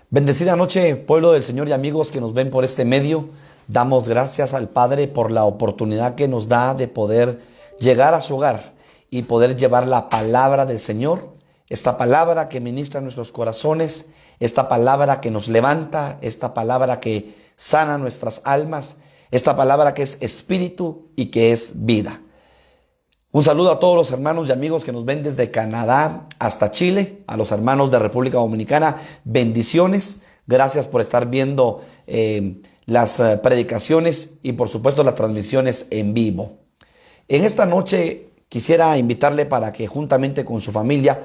Bendecida noche, pueblo del Señor y amigos que nos ven por este medio. Damos gracias al Padre por la oportunidad que nos da de poder llegar a su hogar y poder llevar la palabra del Señor, esta palabra que ministra nuestros corazones, esta palabra que nos levanta, esta palabra que sana nuestras almas, esta palabra que es espíritu y que es vida. Un saludo a todos los hermanos y amigos que nos ven desde Canadá hasta Chile, a los hermanos de República Dominicana, bendiciones, gracias por estar viendo las predicaciones y por supuesto las transmisiones en vivo. En esta noche quisiera invitarle para que juntamente con su familia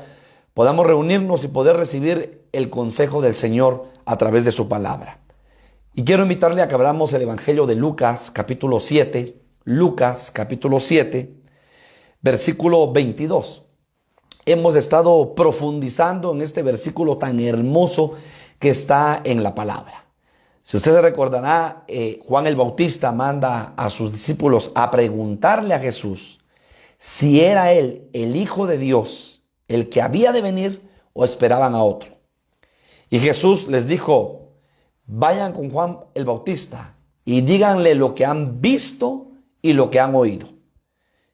podamos reunirnos y poder recibir el consejo del Señor a través de su palabra. Y quiero invitarle a que abramos el Evangelio de Lucas capítulo 7, versículo 22. Hemos estado profundizando en este versículo tan hermoso que está en la palabra. Si usted se recordará, Juan el Bautista manda a sus discípulos a preguntarle a Jesús si era él el Hijo de Dios, el que había de venir, o esperaban a otro. Y Jesús les dijo: vayan con Juan el Bautista y díganle lo que han visto y lo que han oído.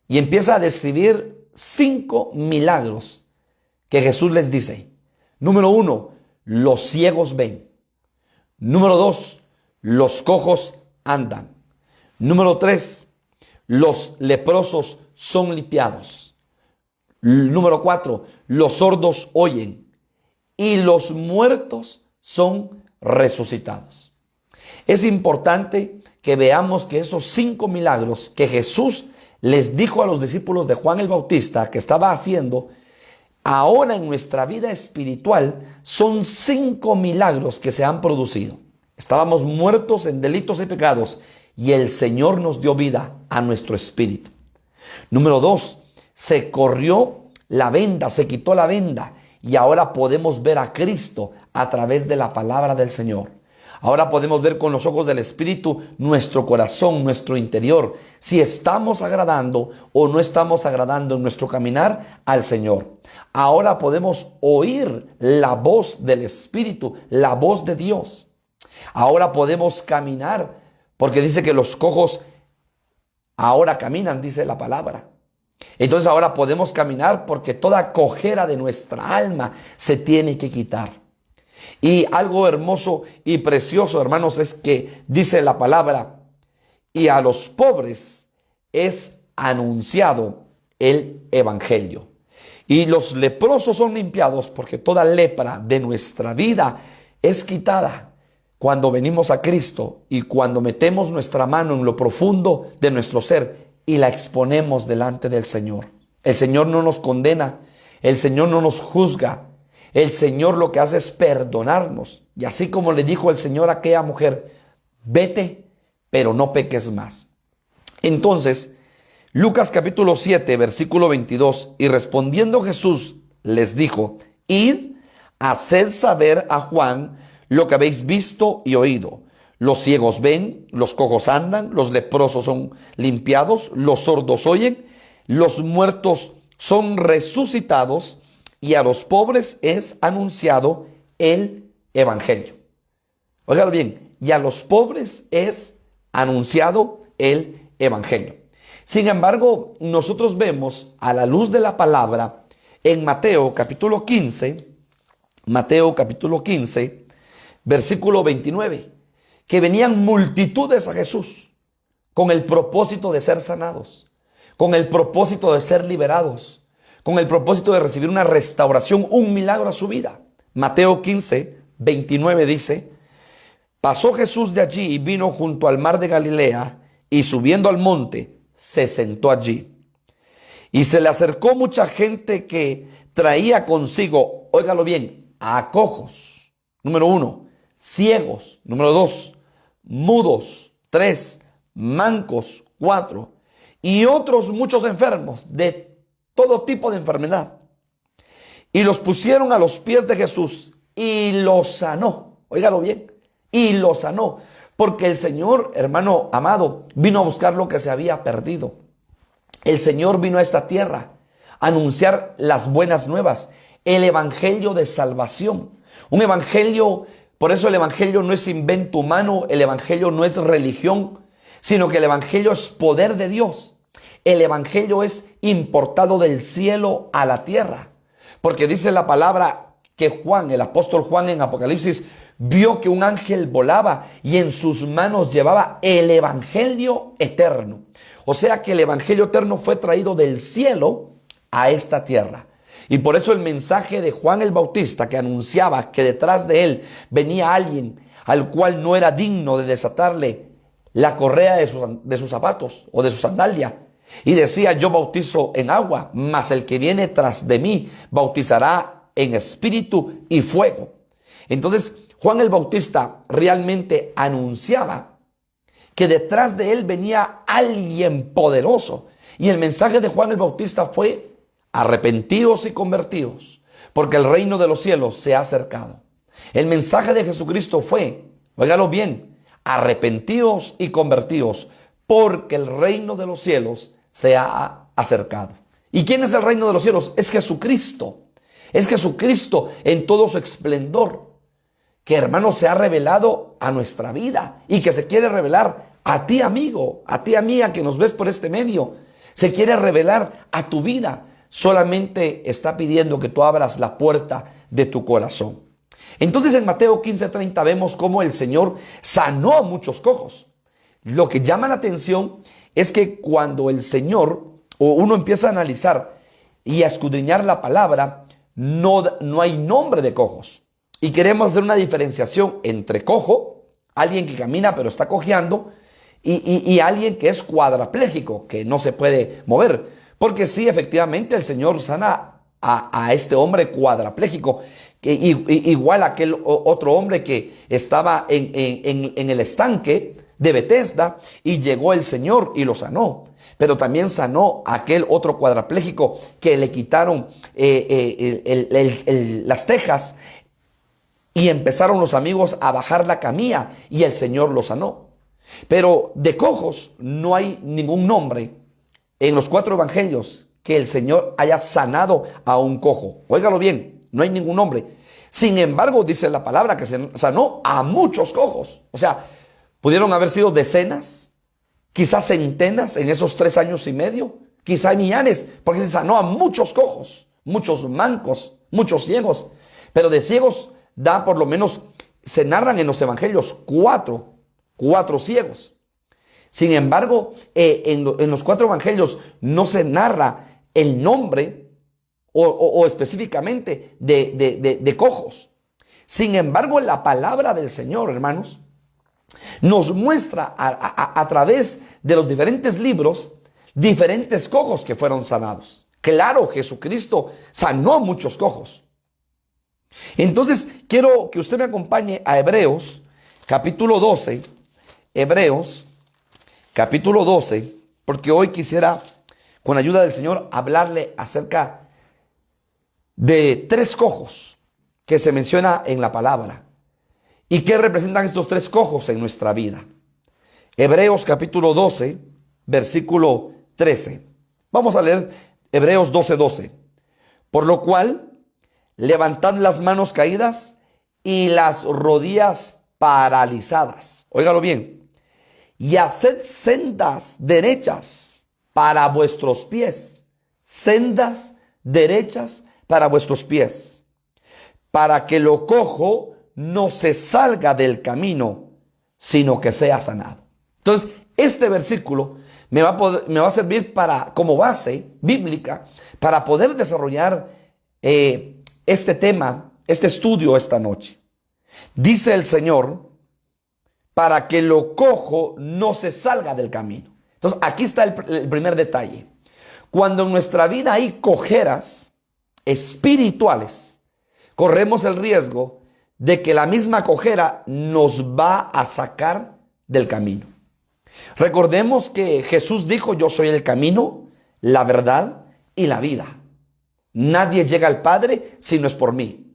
Y empieza a describir 5 milagros que Jesús les dice. Número 1, los ciegos ven. Número 2, los cojos andan. Número 3, los leprosos son limpiados. Número 4, los sordos oyen. Y los muertos son resucitados. Es importante que veamos que esos 5 milagros que Jesús les dijo a los discípulos de Juan el Bautista que estaba haciendo, ahora en nuestra vida espiritual son 5 milagros que se han producido. Estábamos muertos en delitos y pecados y el Señor nos dio vida a nuestro espíritu. Número 2, se corrió la venda, se quitó la venda y ahora podemos ver a Cristo a través de la palabra del Señor. Ahora podemos ver con los ojos del Espíritu nuestro corazón, nuestro interior, si estamos agradando o no estamos agradando en nuestro caminar al Señor. Ahora podemos oír la voz del Espíritu, la voz de Dios. Ahora podemos caminar, porque dice que los cojos ahora caminan, dice la palabra. Entonces ahora podemos caminar porque toda cojera de nuestra alma se tiene que quitar. Y algo hermoso y precioso, hermanos, es que dice la palabra: y a los pobres es anunciado el evangelio. Y los leprosos son limpiados porque toda lepra de nuestra vida es quitada cuando venimos a Cristo y cuando metemos nuestra mano en lo profundo de nuestro ser y la exponemos delante del Señor. El Señor no nos condena, el Señor no nos juzga. El Señor lo que hace es perdonarnos. Y así como le dijo el Señor a aquella mujer: vete, pero no peques más. Entonces, Lucas capítulo 7, versículo 22. Y respondiendo Jesús les dijo: id, haced saber a Juan lo que habéis visto y oído. Los ciegos ven, los cojos andan, los leprosos son limpiados, los sordos oyen, los muertos son resucitados, y a los pobres es anunciado el evangelio. Óigalo bien, y a los pobres es anunciado el evangelio. Sin embargo, nosotros vemos a la luz de la palabra en Mateo capítulo 15, versículo 29, que venían multitudes a Jesús con el propósito de ser sanados, con el propósito de ser liberados, con el propósito de recibir una restauración, un milagro a su vida. Mateo 15, 29 dice: pasó Jesús de allí y vino junto al mar de Galilea, y subiendo al monte, se sentó allí. Y se le acercó mucha gente que traía consigo, óigalo bien, a cojos, número 1, ciegos, número 2, mudos, 3, mancos, 4, y otros muchos enfermos de todo tipo de enfermedad. Y los pusieron a los pies de Jesús y los sanó. Óigalo bien, y los sanó. Porque el Señor, hermano amado, vino a buscar lo que se había perdido. El Señor vino a esta tierra a anunciar las buenas nuevas, el evangelio de salvación. Un evangelio Por eso el evangelio no es invento humano, el evangelio no es religión, sino que el evangelio es poder de Dios. El evangelio es importado del cielo a la tierra. Porque dice la palabra que Juan, el apóstol Juan en Apocalipsis, vio que un ángel volaba y en sus manos llevaba el evangelio eterno. O sea que el evangelio eterno fue traído del cielo a esta tierra. Y por eso el mensaje de Juan el Bautista, que anunciaba que detrás de él venía alguien al cual no era digno de desatarle la correa de sus zapatos o de su sandalia, y decía: yo bautizo en agua, mas el que viene tras de mí bautizará en espíritu y fuego. Entonces Juan el Bautista realmente anunciaba que detrás de él venía alguien poderoso. Y el mensaje de Juan el Bautista fue: arrepentíos y convertíos, porque el reino de los cielos se ha acercado. El mensaje de Jesucristo fue, óigalo bien, arrepentíos y convertíos, porque el reino de los cielos se ha acercado. ¿Y quién es el reino de los cielos? Es Jesucristo. Es Jesucristo en todo su esplendor, que, hermano, se ha revelado a nuestra vida y que se quiere revelar a ti, amigo, a ti, amiga, que nos ves por este medio. Se quiere revelar a tu vida. Solamente está pidiendo que tú abras la puerta de tu corazón. Entonces en Mateo 15:30 vemos cómo el Señor sanó a muchos cojos. Lo que llama la atención es que cuando el Señor, o uno empieza a analizar y a escudriñar la palabra, no hay nombre de cojos. Y queremos hacer una diferenciación entre cojo, alguien que camina pero está cojeando, y alguien que es cuadraplégico, que no se puede mover. Porque sí, efectivamente, el Señor sana a este hombre cuadraplégico, igual a aquel otro hombre que estaba en el estanque de Betesda, y llegó el Señor y lo sanó. Pero también sanó a aquel otro cuadraplégico que le quitaron las tejas, y empezaron los amigos a bajar la camilla y el Señor lo sanó. Pero de cojos no hay ningún nombre en los 4 evangelios que el Señor haya sanado a un cojo. Óigalo bien, no hay ningún nombre. Sin embargo, dice la palabra que se sanó a muchos cojos. O sea, pudieron haber sido decenas, quizás centenas en esos 3 años y medio, quizá millares, porque se sanó a muchos cojos, muchos mancos, muchos ciegos. Pero de ciegos da, por lo menos, se narran en los evangelios cuatro ciegos. Sin embargo, en los 4 evangelios no se narra el nombre o específicamente de cojos. Sin embargo, la palabra del Señor, hermanos, nos muestra a través de los diferentes libros diferentes cojos que fueron sanados. Claro, Jesucristo sanó a muchos cojos. Entonces, quiero que usted me acompañe a Hebreos, capítulo 12. Hebreos, capítulo 12, porque hoy quisiera, con la ayuda del Señor, hablarle acerca de 3 cojos que se menciona en la palabra. ¿Y qué representan estos 3 cojos en nuestra vida? Hebreos capítulo 12, versículo 13. Vamos a leer Hebreos 12:12. Por lo cual, levantad las manos caídas y las rodillas paralizadas. Óigalo bien. Y haced sendas derechas para vuestros pies. Sendas derechas para vuestros pies. Para que lo cojo no se salga del camino, sino que sea sanado. Entonces, este versículo me va a servir como base bíblica para poder desarrollar este tema, este estudio esta noche. Dice el Señor, para que lo cojo no se salga del camino. Entonces, aquí está el primer detalle. Cuando en nuestra vida hay cojeras espirituales, corremos el riesgo de que la misma cojera nos va a sacar del camino. Recordemos que Jesús dijo: yo soy el camino, la verdad y la vida. Nadie llega al Padre si no es por mí.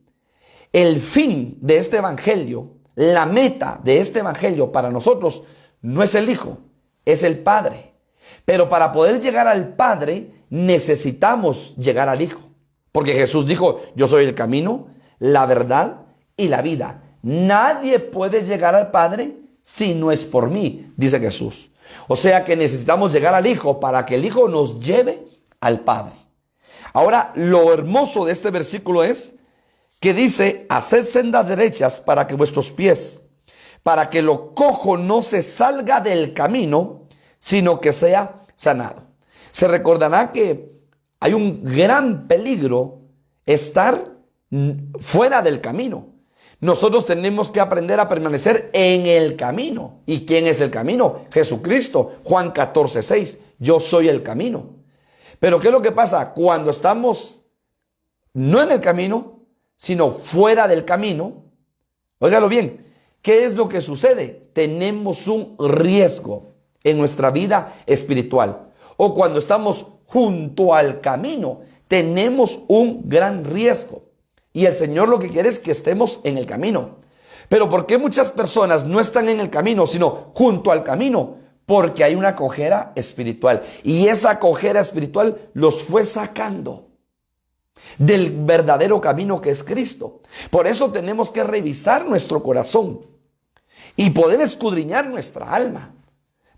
El fin de este evangelio, la meta de este evangelio para nosotros no es el Hijo, es el Padre. Pero para poder llegar al Padre necesitamos llegar al Hijo. Porque Jesús dijo: yo soy el camino, la verdad y la vida. Nadie puede llegar al Padre si no es por mí, dice Jesús. O sea que necesitamos llegar al Hijo para que el Hijo nos lleve al Padre. Ahora, lo hermoso de este versículo es que dice, haced sendas derechas para que vuestros pies, para que lo cojo no se salga del camino, sino que sea sanado. Se recordará que hay un gran peligro estar fuera del camino. Nosotros tenemos que aprender a permanecer en el camino. ¿Y quién es el camino? Jesucristo. Juan 14:6. Yo soy el camino. Pero ¿qué es lo que pasa? Cuando estamos no en el camino, sino fuera del camino, óigalo bien, ¿qué es lo que sucede? Tenemos un riesgo en nuestra vida espiritual. O cuando estamos junto al camino, tenemos un gran riesgo. Y el Señor lo que quiere es que estemos en el camino. Pero ¿por qué muchas personas no están en el camino, sino junto al camino? Porque hay una cojera espiritual. Y esa cojera espiritual los fue sacando del verdadero camino que es Cristo. Por eso tenemos que revisar nuestro corazón y poder escudriñar nuestra alma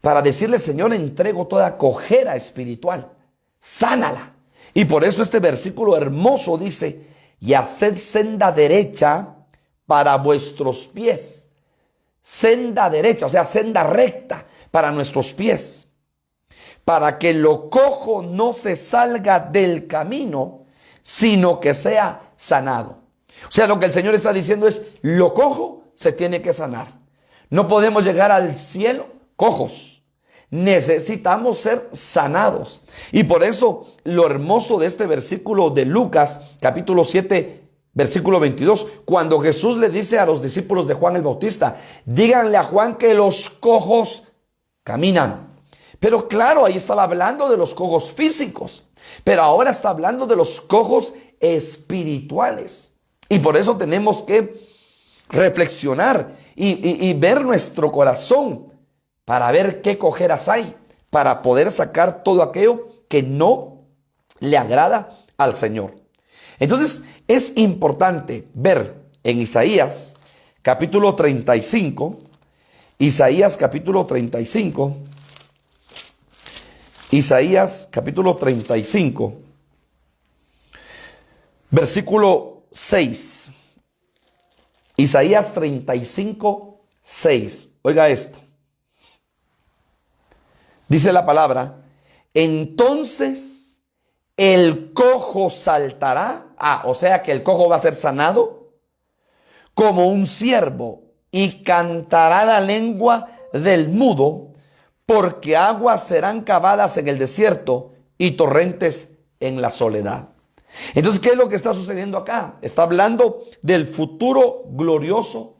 para decirle, Señor, entrego toda cojera espiritual, sánala. Y por eso este versículo hermoso dice, y haced senda derecha para vuestros pies. Senda derecha, o sea, senda recta para nuestros pies. Para que lo cojo no se salga del camino, sino que sea sanado. O sea, lo que el Señor está diciendo es, lo cojo se tiene que sanar. No podemos llegar al cielo cojos. Necesitamos ser sanados. Y por eso lo hermoso de este versículo de Lucas, capítulo 7, versículo 22, cuando Jesús le dice a los discípulos de Juan el Bautista, díganle a Juan que los cojos caminan. Pero claro, ahí estaba hablando de los cojos físicos, pero ahora está hablando de los cojos espirituales. Y por eso tenemos que reflexionar y ver nuestro corazón para ver qué cojeras hay, para poder sacar todo aquello que no le agrada al Señor. Entonces es importante ver en Isaías capítulo 35, Isaías capítulo 35, Isaías capítulo 35, versículo 6. Isaías 35, 6. Oiga esto. Dice la palabra, entonces el cojo saltará, o sea que el cojo va a ser sanado, como un ciervo, y cantará la lengua del mudo, porque aguas serán cavadas en el desierto y torrentes en la soledad. Entonces, ¿qué es lo que está sucediendo acá? Está hablando del futuro glorioso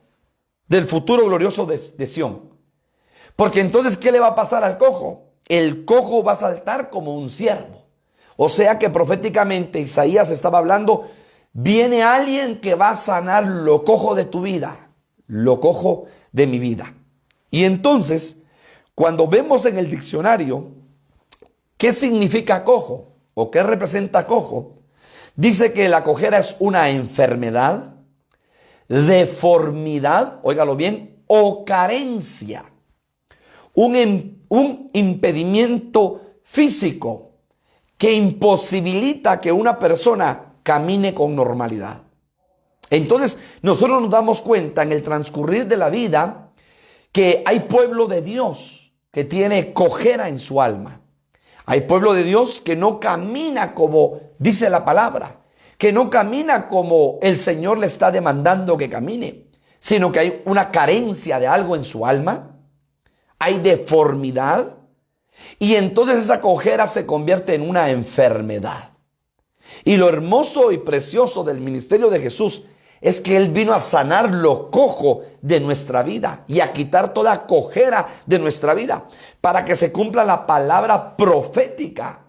de Sión. Porque entonces, ¿qué le va a pasar al cojo? El cojo va a saltar como un ciervo. O sea que proféticamente Isaías estaba hablando, viene alguien que va a sanar lo cojo de tu vida, lo cojo de mi vida. Y entonces, cuando vemos en el diccionario qué significa cojo o qué representa cojo, dice que la cojera es una enfermedad, deformidad, óigalo bien, o carencia. Un impedimento físico que imposibilita que una persona camine con normalidad. Entonces, nosotros nos damos cuenta en el transcurrir de la vida que hay pueblo de Dios que tiene cojera en su alma. Hay pueblo de Dios que no camina como dice la palabra, que no camina como el Señor le está demandando que camine, sino que hay una carencia de algo en su alma. Hay deformidad y entonces esa cojera se convierte en una enfermedad. Y lo hermoso y precioso del ministerio de Jesús es que Él vino a sanar lo cojo de nuestra vida y a quitar toda cojera de nuestra vida para que se cumpla la palabra profética,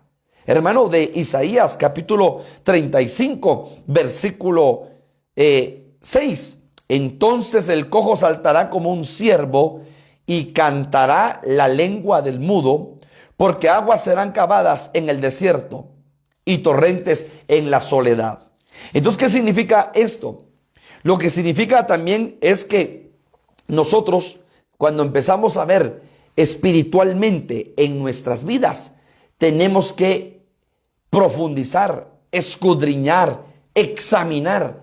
hermano, de Isaías capítulo 35, versículo 6. Entonces el cojo saltará como un ciervo y cantará la lengua del mudo, porque aguas serán cavadas en el desierto y torrentes en la soledad. Entonces, ¿qué significa esto? Lo que significa también es que nosotros, cuando empezamos a ver espiritualmente en nuestras vidas, tenemos que profundizar, escudriñar, examinar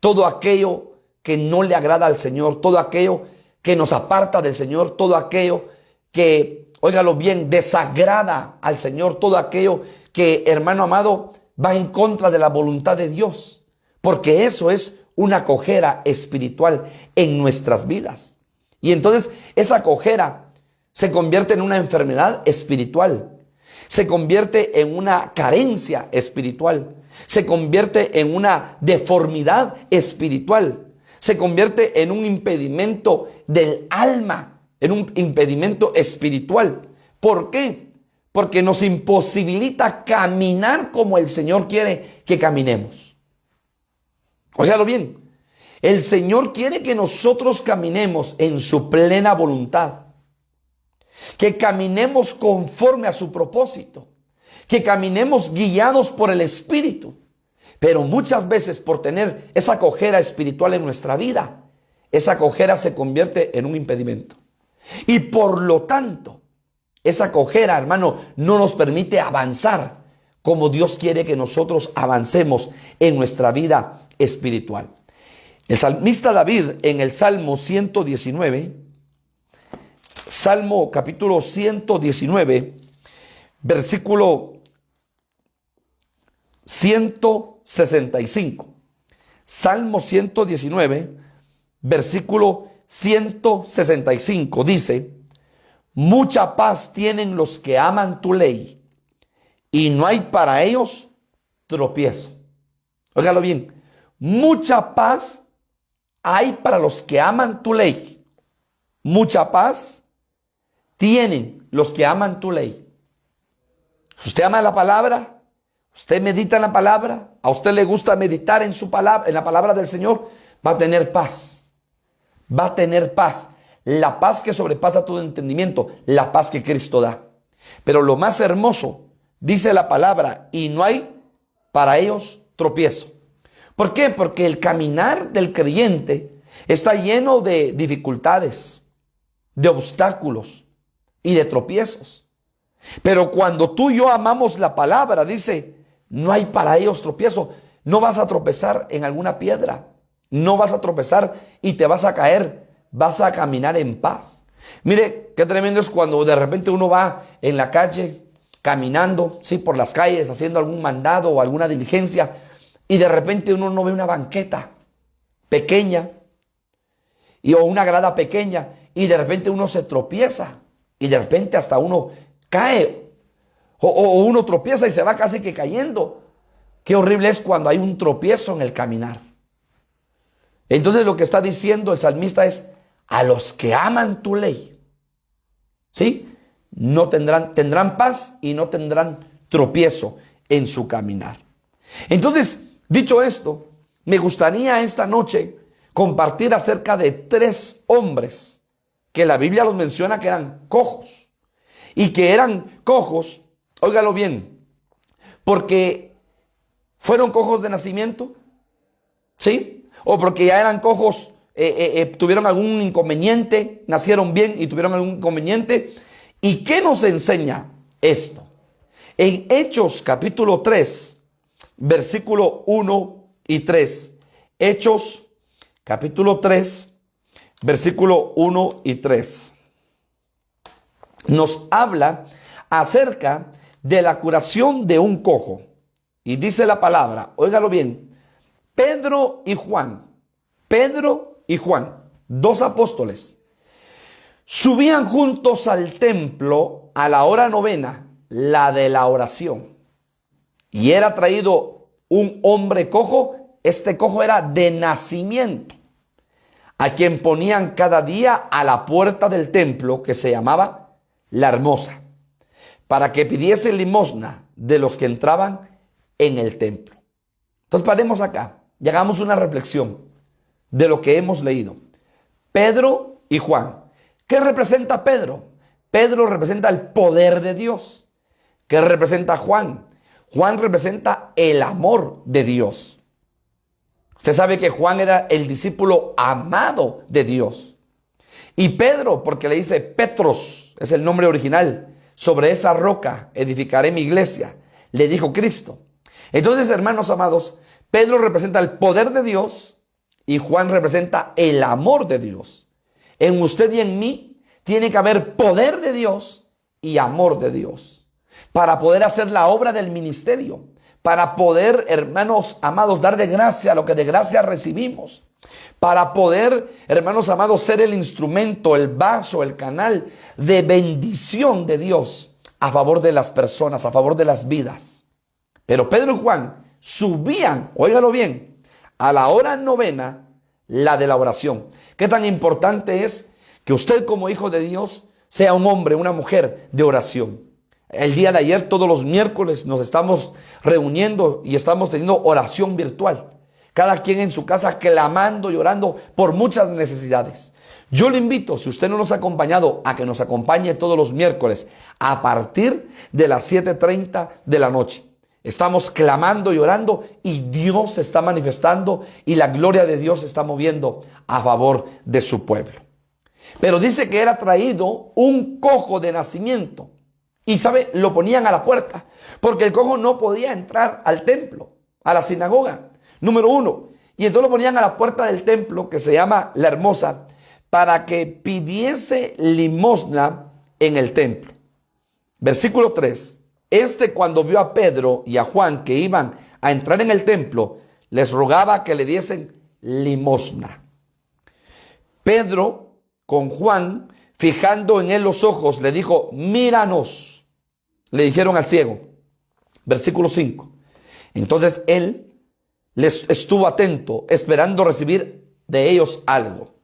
todo aquello que no le agrada al Señor, todo aquello que nos aparta del Señor, todo aquello que, óigalo bien, desagrada al Señor, todo aquello que, hermano amado, va en contra de la voluntad de Dios, porque eso es una cojera espiritual en nuestras vidas. Y entonces esa cojera se convierte en una enfermedad espiritual, se convierte en una carencia espiritual, se convierte en una deformidad espiritual, se convierte en un impedimento del alma, en un impedimento espiritual. ¿Por qué? Porque nos imposibilita caminar como el Señor quiere que caminemos. Óigalo bien, el Señor quiere que nosotros caminemos en su plena voluntad, que caminemos conforme a su propósito, que caminemos guiados por el Espíritu. Pero muchas veces, por tener esa cojera espiritual en nuestra vida, esa cojera se convierte en un impedimento. Y por lo tanto, esa cojera, hermano, no nos permite avanzar como Dios quiere que nosotros avancemos en nuestra vida espiritual. El salmista David, en el Salmo 119, Salmo capítulo 119, versículo 165. Salmo 119, versículo 165 dice: mucha paz tienen los que aman tu ley, y no hay para ellos tropiezo. Óigalo bien, mucha paz hay para los que aman tu ley. Mucha paz tienen los que aman tu ley. Si usted ama la palabra, usted medita en la palabra, a usted le gusta meditar en su palabra, en la palabra del Señor, va a tener paz. Va a tener paz. La paz que sobrepasa todo entendimiento, la paz que Cristo da. Pero lo más hermoso, dice la palabra, y no hay para ellos tropiezo. ¿Por qué? Porque el caminar del creyente está lleno de dificultades, de obstáculos y de tropiezos. Pero cuando tú y yo amamos la palabra, dice, no hay para ellos tropiezo. No vas a tropezar en alguna piedra, no vas a tropezar y te vas a caer, vas a caminar en paz. Mire, qué tremendo es cuando de repente uno va en la calle, caminando, sí, por las calles, haciendo algún mandado o alguna diligencia, y de repente uno no ve una banqueta pequeña o una grada pequeña, y de repente uno se tropieza, y de repente hasta uno cae, o uno tropieza y se va casi que cayendo. Qué horrible es cuando hay un tropiezo en el caminar. Entonces lo que está diciendo el salmista es, a los que aman tu ley, ¿sí? No tendrán paz y no tendrán tropiezo en su caminar. Entonces, dicho esto, me gustaría esta noche compartir acerca de 3 hombres que la Biblia los menciona que eran cojos. Y que eran cojos, óigalo bien, porque fueron cojos de nacimiento, ¿sí? O porque ya eran cojos, tuvieron algún inconveniente, nacieron bien y tuvieron algún inconveniente. ¿Y qué nos enseña esto? En Hechos capítulo 3, versículo 1 y 3. Hechos capítulo 3, versículo 1 y 3. Nos habla acerca de la curación de un cojo. Y dice la palabra, óigalo bien, Pedro y Juan, 2 apóstoles, subían juntos al templo a la hora novena, la de la oración. Y era traído un hombre cojo, este cojo era de nacimiento, a quien ponían cada día a la puerta del templo, que se llamaba La Hermosa, para que pidiese limosna de los que entraban en el templo. Entonces paremos acá y hagamos una reflexión de lo que hemos leído. Pedro y Juan. ¿Qué representa Pedro? Pedro representa el poder de Dios. ¿Qué representa Juan? Juan representa el amor de Dios. Usted sabe que Juan era el discípulo amado de Dios. Y Pedro, porque le dice Petros, es el nombre original, sobre esa roca edificaré mi iglesia, le dijo Cristo. Entonces, hermanos amados, Pedro representa el poder de Dios y Juan representa el amor de Dios. En usted y en mí tiene que haber poder de Dios y amor de Dios para poder hacer la obra del ministerio, para poder, hermanos amados, dar de gracia lo que de gracia recibimos, para poder, hermanos amados, ser el instrumento, el vaso, el canal de bendición de Dios a favor de las personas, a favor de las vidas. Pero Pedro y Juan subían, óigalo bien, a la hora novena, la de la oración. ¿Qué tan importante es que usted como hijo de Dios sea un hombre, una mujer de oración? El día de ayer, todos los miércoles, nos estamos reuniendo y estamos teniendo oración virtual. Cada quien en su casa clamando y orando por muchas necesidades. Yo le invito, si usted no nos ha acompañado, a que nos acompañe todos los miércoles a partir de las 7:30 de la noche. Estamos clamando y orando y Dios se está manifestando y la gloria de Dios se está moviendo a favor de su pueblo. Pero dice que era traído un cojo de nacimiento. Y sabe, lo ponían a la puerta, porque el cojo no podía entrar al templo, a la sinagoga, número 1. Y entonces lo ponían a la puerta del templo, que se llama La Hermosa, para que pidiese limosna en el templo. Versículo 3. Cuando vio a Pedro y a Juan que iban a entrar en el templo, les rogaba que le diesen limosna. Pedro, con Juan, fijando en él los ojos, le dijo, míranos. Le dijeron al ciego. Versículo 5. Entonces él les estuvo atento, esperando recibir de ellos algo.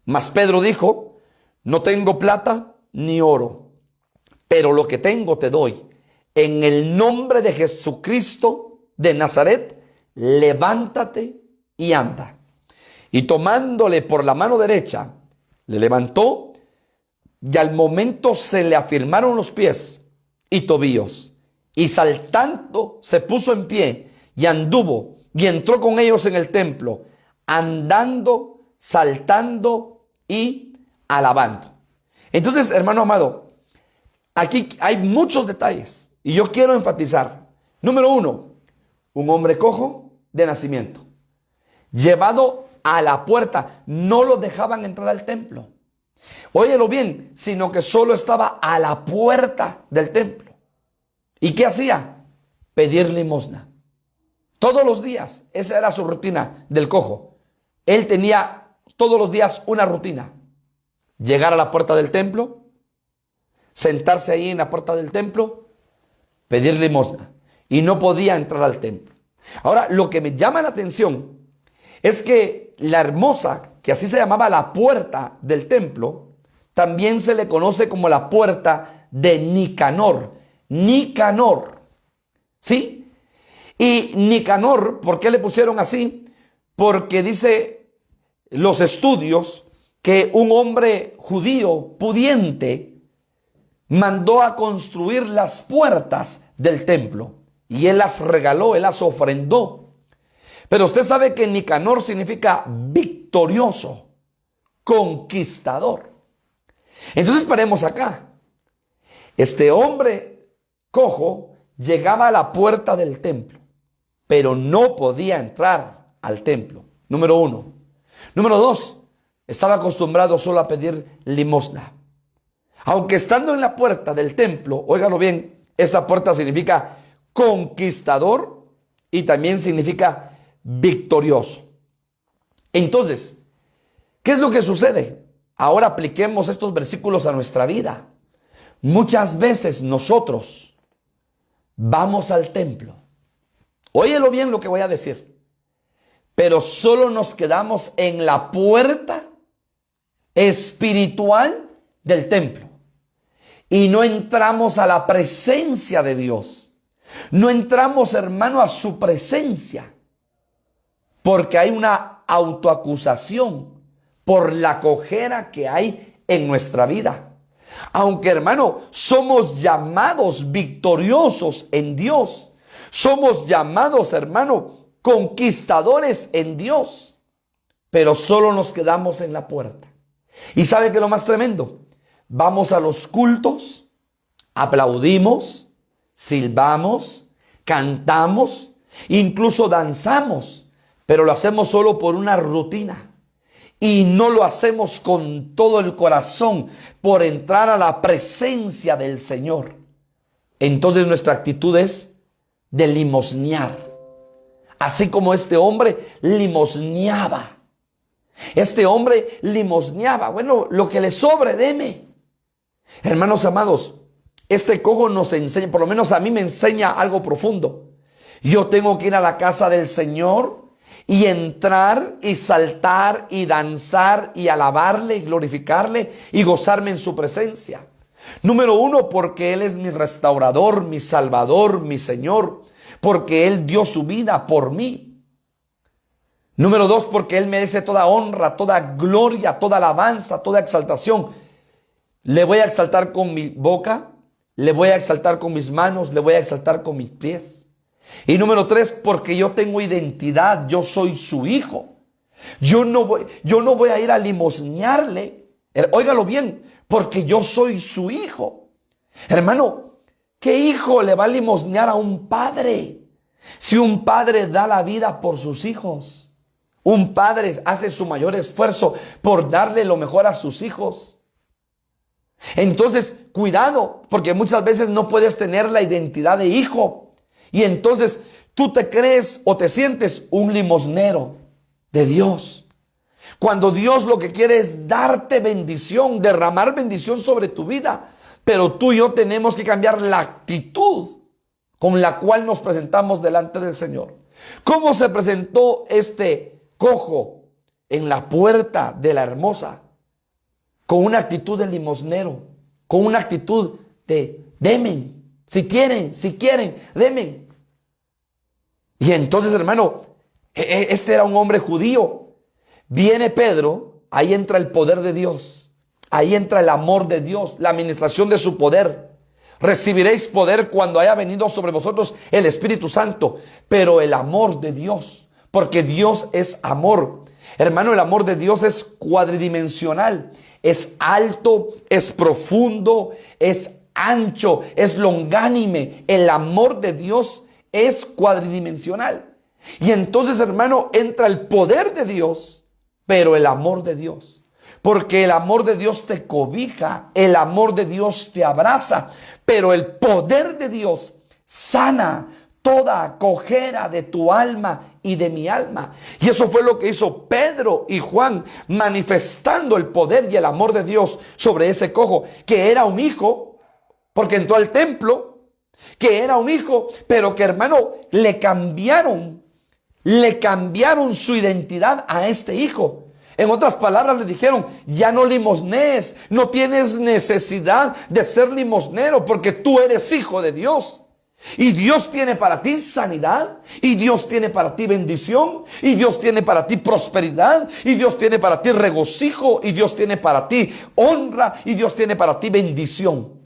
Mas Pedro dijo, no tengo plata ni oro, pero lo que tengo te doy. En el nombre de Jesucristo de Nazaret, levántate y anda. Y tomándole por la mano derecha, le levantó y al momento se le afirmaron los pies y tobillos. Y saltando se puso en pie y anduvo y entró con ellos en el templo, andando, saltando y alabando. Entonces, hermano amado, aquí hay muchos detalles. Y yo quiero enfatizar, número 1, un hombre cojo de nacimiento, llevado a la puerta, no lo dejaban entrar al templo. Óyelo bien, sino que solo estaba a la puerta del templo. ¿Y qué hacía? Pedir limosna. Todos los días, esa era su rutina del cojo. Él tenía todos los días una rutina. Llegar a la puerta del templo, sentarse ahí en la puerta del templo, pedir limosna, y no podía entrar al templo. Ahora, lo que me llama la atención es que La Hermosa, que así se llamaba la puerta del templo, también se le conoce como la puerta de Nicanor. Nicanor, ¿sí? Y Nicanor, ¿por qué le pusieron así? Porque dice los estudios que un hombre judío pudiente mandó a construir las puertas del templo y él las regaló, él las ofrendó. Pero usted sabe que Nicanor significa victorioso, conquistador. Entonces paremos acá. Este hombre cojo llegaba a la puerta del templo, pero no podía entrar al templo. Número 1. Número 2, estaba acostumbrado solo a pedir limosna. Aunque estando en la puerta del templo, óigalo bien, esta puerta significa conquistador y también significa victorioso. Entonces, ¿qué es lo que sucede? Ahora apliquemos estos versículos a nuestra vida. Muchas veces nosotros vamos al templo. Óyelo bien lo que voy a decir. Pero solo nos quedamos en la puerta espiritual del templo. Y no entramos a la presencia de Dios. No entramos, hermano, a su presencia. Porque hay una autoacusación por la cojera que hay en nuestra vida. Aunque, hermano, somos llamados victoriosos en Dios. Somos llamados, hermano, conquistadores en Dios, pero solo nos quedamos en la puerta. ¿Y sabe qué es lo más tremendo? Vamos a los cultos, aplaudimos, silbamos, cantamos, incluso danzamos, pero lo hacemos solo por una rutina. Y no lo hacemos con todo el corazón por entrar a la presencia del Señor. Entonces nuestra actitud es de limosnear. Así como este hombre limosneaba. Este hombre limosneaba. Bueno, lo que le sobre, deme. Hermanos amados, este cojo nos enseña, por lo menos a mí me enseña algo profundo. Yo tengo que ir a la casa del Señor y entrar y saltar y danzar y alabarle y glorificarle y gozarme en su presencia. Número uno, porque Él es mi restaurador, mi salvador, mi Señor, porque Él dio su vida por mí. Número dos, porque Él merece toda honra, toda gloria, toda alabanza, toda exaltación. Le voy a exaltar con mi boca, le voy a exaltar con mis manos, le voy a exaltar con mis pies. Y número tres, porque yo tengo identidad, yo soy su hijo. Yo no voy a ir a limosnearle, óigalo bien, porque yo soy su hijo. Hermano, ¿qué hijo le va a limosnear a un padre? Si un padre da la vida por sus hijos, un padre hace su mayor esfuerzo por darle lo mejor a sus hijos. Entonces, cuidado, porque muchas veces no puedes tener la identidad de hijo. Y entonces tú te crees o te sientes un limosnero de Dios. Cuando Dios lo que quiere es darte bendición, derramar bendición sobre tu vida. Pero tú y yo tenemos que cambiar la actitud con la cual nos presentamos delante del Señor. ¿Cómo se presentó este cojo en la puerta de la hermosa? Con una actitud de limosnero, con una actitud de demen. Si quieren, demen. Y entonces, hermano, este era un hombre judío. Viene Pedro, ahí entra el poder de Dios. Ahí entra el amor de Dios, la administración de su poder. Recibiréis poder cuando haya venido sobre vosotros el Espíritu Santo. Pero el amor de Dios, porque Dios es amor. Hermano, el amor de Dios es cuadridimensional. Es alto, es profundo, es ancho, es longánime. El amor de Dios es cuadridimensional. Y entonces, hermano, entra el poder de Dios, pero el amor de Dios. Porque el amor de Dios te cobija, el amor de Dios te abraza, pero el poder de Dios sana toda cojera de tu alma y de mi alma. Y eso fue lo que hizo Pedro y Juan, manifestando el poder y el amor de Dios sobre ese cojo, que era un hijo, porque entró al templo, que era un hijo, pero que, hermano, le cambiaron su identidad a este hijo. En otras palabras, le dijeron, ya no limosnees, no tienes necesidad de ser limosnero, porque tú eres hijo de Dios. Y Dios tiene para ti sanidad, y Dios tiene para ti bendición, y Dios tiene para ti prosperidad, y Dios tiene para ti regocijo, y Dios tiene para ti honra, y Dios tiene para ti bendición.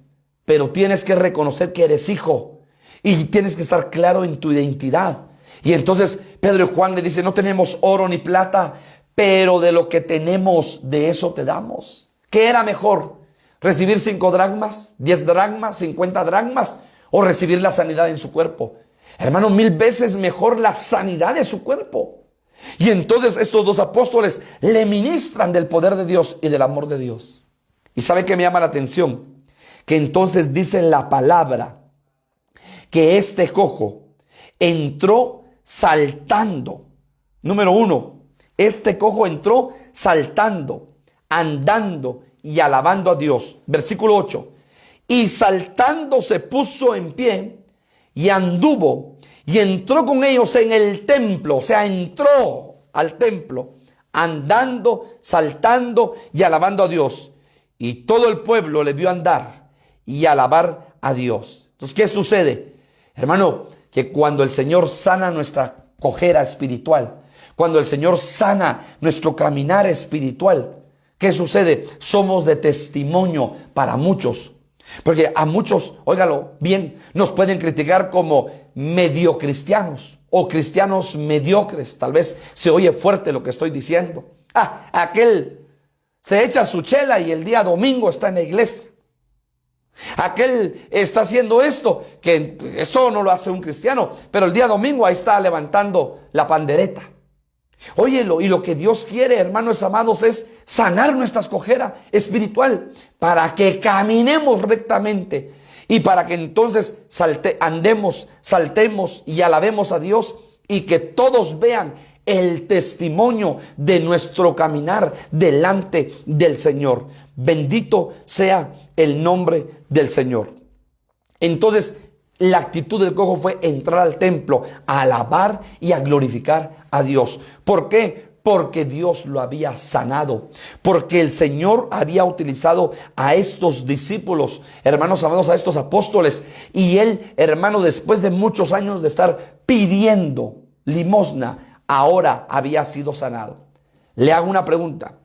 Pero tienes que reconocer que eres hijo y tienes que estar claro en tu identidad. Y entonces Pedro y Juan le dicen, no tenemos oro ni plata, pero de lo que tenemos, de eso te damos. ¿Qué era mejor? ¿Recibir 5 dracmas, 10 dracmas, 50 dracmas o recibir la sanidad en su cuerpo? Hermano, 1000 veces mejor la sanidad de su cuerpo. Y entonces estos dos apóstoles le ministran del poder de Dios y del amor de Dios. ¿Y sabe qué me llama la atención? Que entonces dice la palabra que este cojo entró saltando. Número 1, este cojo entró saltando, andando y alabando a Dios. Versículo 8. Y saltando se puso en pie y anduvo y entró con ellos en el templo. O sea, entró al templo andando, saltando y alabando a Dios. Y todo el pueblo le vio andar y alabar a Dios. Entonces, ¿qué sucede? Hermano, que cuando el Señor sana nuestra cojera espiritual, cuando el Señor sana nuestro caminar espiritual, ¿qué sucede? Somos de testimonio para muchos. Porque a muchos, óigalo bien, nos pueden criticar como medio cristianos o cristianos mediocres. Tal vez se oye fuerte lo que estoy diciendo. Aquel se echa su chela y el día domingo está en la iglesia. Aquel está haciendo esto, que eso no lo hace un cristiano, pero el día domingo ahí está levantando la pandereta. Óyelo, y lo que Dios quiere, hermanos amados, es sanar nuestra cojera espiritual para que caminemos rectamente y para que entonces andemos, saltemos y alabemos a Dios y que todos vean el testimonio de nuestro caminar delante del Señor. Bendito sea el nombre del Señor. Entonces, la actitud del cojo fue entrar al templo a alabar y a glorificar a Dios. ¿Por qué? Porque Dios lo había sanado, porque el Señor había utilizado a estos discípulos, hermanos amados, a estos apóstoles, y él, hermano, después de muchos años de estar pidiendo limosna, ahora había sido sanado. Le hago una pregunta,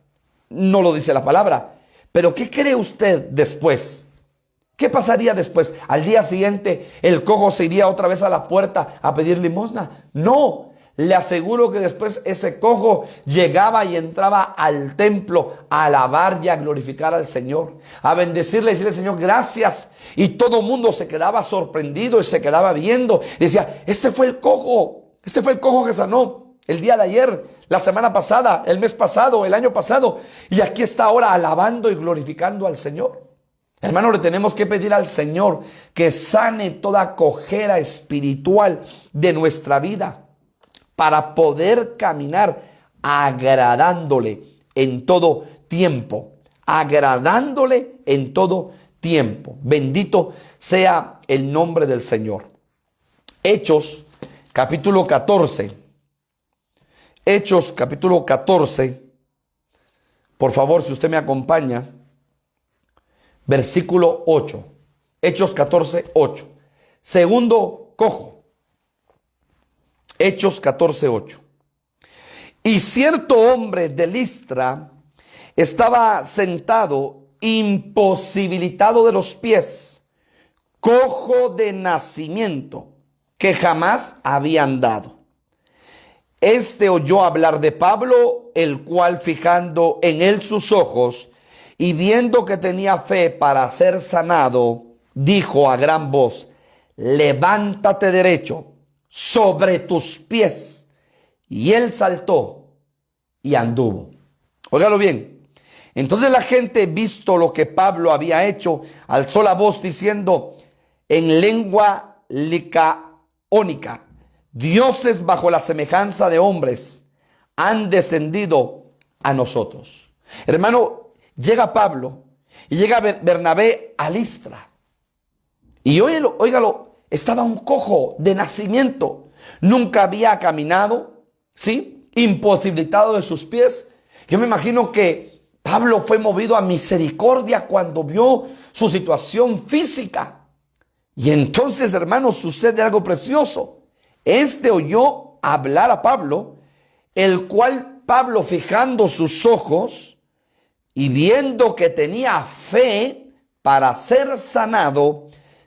no lo dice la palabra, pero ¿qué cree usted después? ¿Qué pasaría después? ¿Al día siguiente el cojo se iría otra vez a la puerta a pedir limosna? No, le aseguro que después ese cojo llegaba y entraba al templo a alabar y a glorificar al Señor, a bendecirle y decirle: Señor, gracias. Y todo el mundo se quedaba sorprendido y se quedaba viendo. Decía: este fue el cojo que sanó el día de ayer, la semana pasada, el mes pasado, el año pasado. Y aquí está ahora alabando y glorificando al Señor. Hermano, le tenemos que pedir al Señor que sane toda cojera espiritual de nuestra vida para poder caminar agradándole en todo tiempo. Agradándole en todo tiempo. Bendito sea el nombre del Señor. Hechos, capítulo 14. Hechos, capítulo 14. Por favor, si usted me acompaña. Versículo 8. Hechos 14, 8. Segundo cojo. Hechos 14, 8. Y cierto hombre de Listra estaba sentado, imposibilitado de los pies, cojo de nacimiento, que jamás había andado. Este oyó hablar de Pablo, el cual, fijando en él sus ojos y viendo que tenía fe para ser sanado, dijo a gran voz: levántate derecho sobre tus pies. Y él saltó y anduvo. Óigalo bien. Entonces la gente, visto lo que Pablo había hecho, alzó la voz diciendo en lengua licaónica: dioses bajo la semejanza de hombres han descendido a nosotros. Hermano, llega Pablo y llega Bernabé a Listra. Y óigalo, estaba un cojo de nacimiento. Nunca había caminado, ¿sí? Imposibilitado de sus pies. Yo me imagino que Pablo fue movido a misericordia cuando vio su situación física. Y entonces, hermanos, sucede algo precioso. Este oyó hablar a Pablo, el cual Pablo, fijando sus ojos y viendo que tenía fe para ser sanado,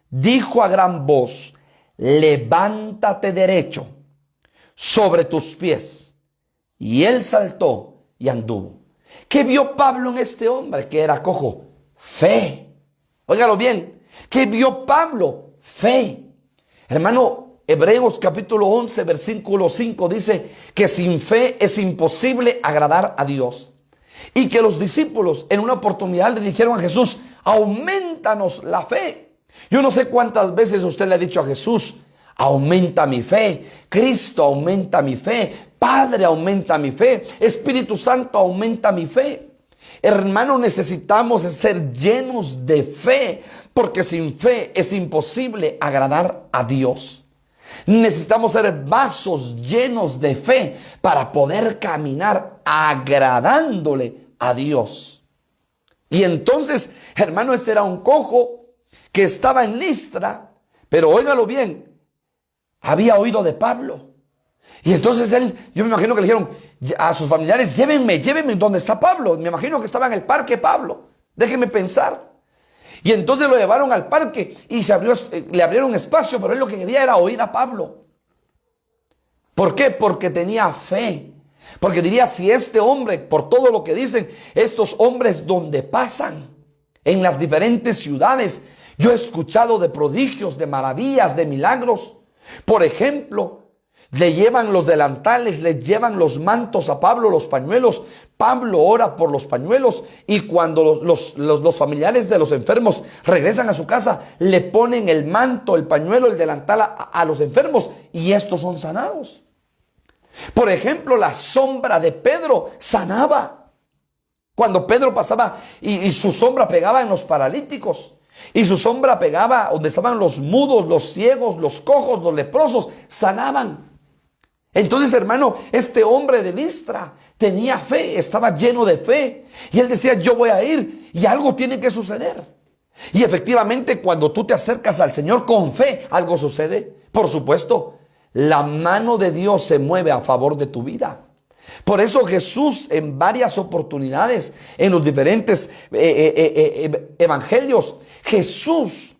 dijo a gran voz: levántate derecho sobre tus pies. Y él saltó y anduvo. ¿Qué vio Pablo en este hombre que era cojo? Fe. Óigalo bien. ¿Qué vio Pablo? Fe. Hermano, Hebreos capítulo 11, versículo 5 dice que sin fe es imposible agradar a Dios. Y que los discípulos en una oportunidad le dijeron a Jesús: aumentanos la fe. Yo no sé cuántas veces usted le ha dicho a Jesús: aumenta mi fe. Cristo, aumenta mi fe. Padre, aumenta mi fe. Espíritu Santo, aumenta mi fe. Hermano, necesitamos ser llenos de fe, porque sin fe es imposible agradar a Dios. Necesitamos ser vasos llenos de fe para poder caminar agradándole a Dios. Y entonces, hermano, este era un cojo que estaba en Listra, pero óigalo bien, había oído de Pablo. Y entonces yo me imagino que le dijeron a sus familiares: llévenme donde está Pablo. Me imagino que estaba en el parque Pablo, déjenme pensar. Y entonces lo llevaron al parque y le abrieron espacio, pero él lo que quería era oír a Pablo. ¿Por qué? Porque tenía fe. Porque diría, si este hombre, por todo lo que dicen, estos hombres donde pasan, en las diferentes ciudades, yo he escuchado de prodigios, de maravillas, de milagros. Por ejemplo, le llevan los delantales, le llevan los mantos a Pablo, los pañuelos. Pablo ora por los pañuelos y cuando los familiares de los enfermos regresan a su casa, le ponen el manto, el pañuelo, el delantal a los enfermos y estos son sanados. Por ejemplo, la sombra de Pedro sanaba. Cuando Pedro pasaba y su sombra pegaba en los paralíticos y su sombra pegaba donde estaban los mudos, los ciegos, los cojos, los leprosos, sanaban. Entonces, hermano, este hombre de Listra tenía fe, estaba lleno de fe. Y él decía, yo voy a ir y algo tiene que suceder. Y efectivamente, cuando tú te acercas al Señor con fe, algo sucede. Por supuesto, la mano de Dios se mueve a favor de tu vida. Por eso Jesús en varias oportunidades, en los diferentes evangelios, Jesús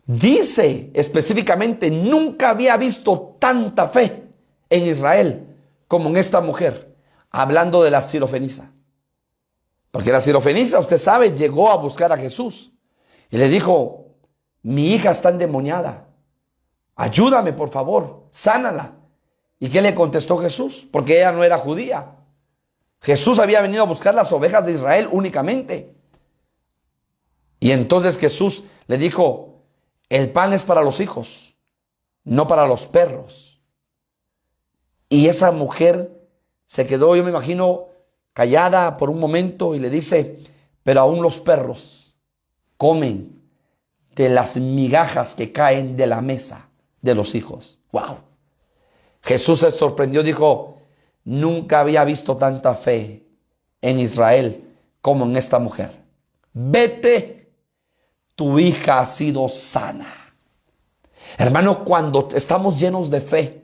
dice específicamente, nunca había visto tanta fe en Israel como en esta mujer, hablando de la sirofenisa. Porque la sirofenisa, usted sabe, llegó a buscar a Jesús y le dijo, mi hija está endemoniada, ayúdame por favor, sánala. ¿Y qué le contestó Jesús? Porque ella no era judía. Jesús había venido a buscar las ovejas de Israel únicamente. Y entonces Jesús le dijo, el pan es para los hijos, no para los perros. Y esa mujer se quedó, yo me imagino, callada por un momento y le dice, pero aún los perros comen de las migajas que caen de la mesa de los hijos. ¡Wow! Jesús se sorprendió, dijo, nunca había visto tanta fe en Israel como en esta mujer. Vete, tu hija ha sido sana. Hermano, cuando estamos llenos de fe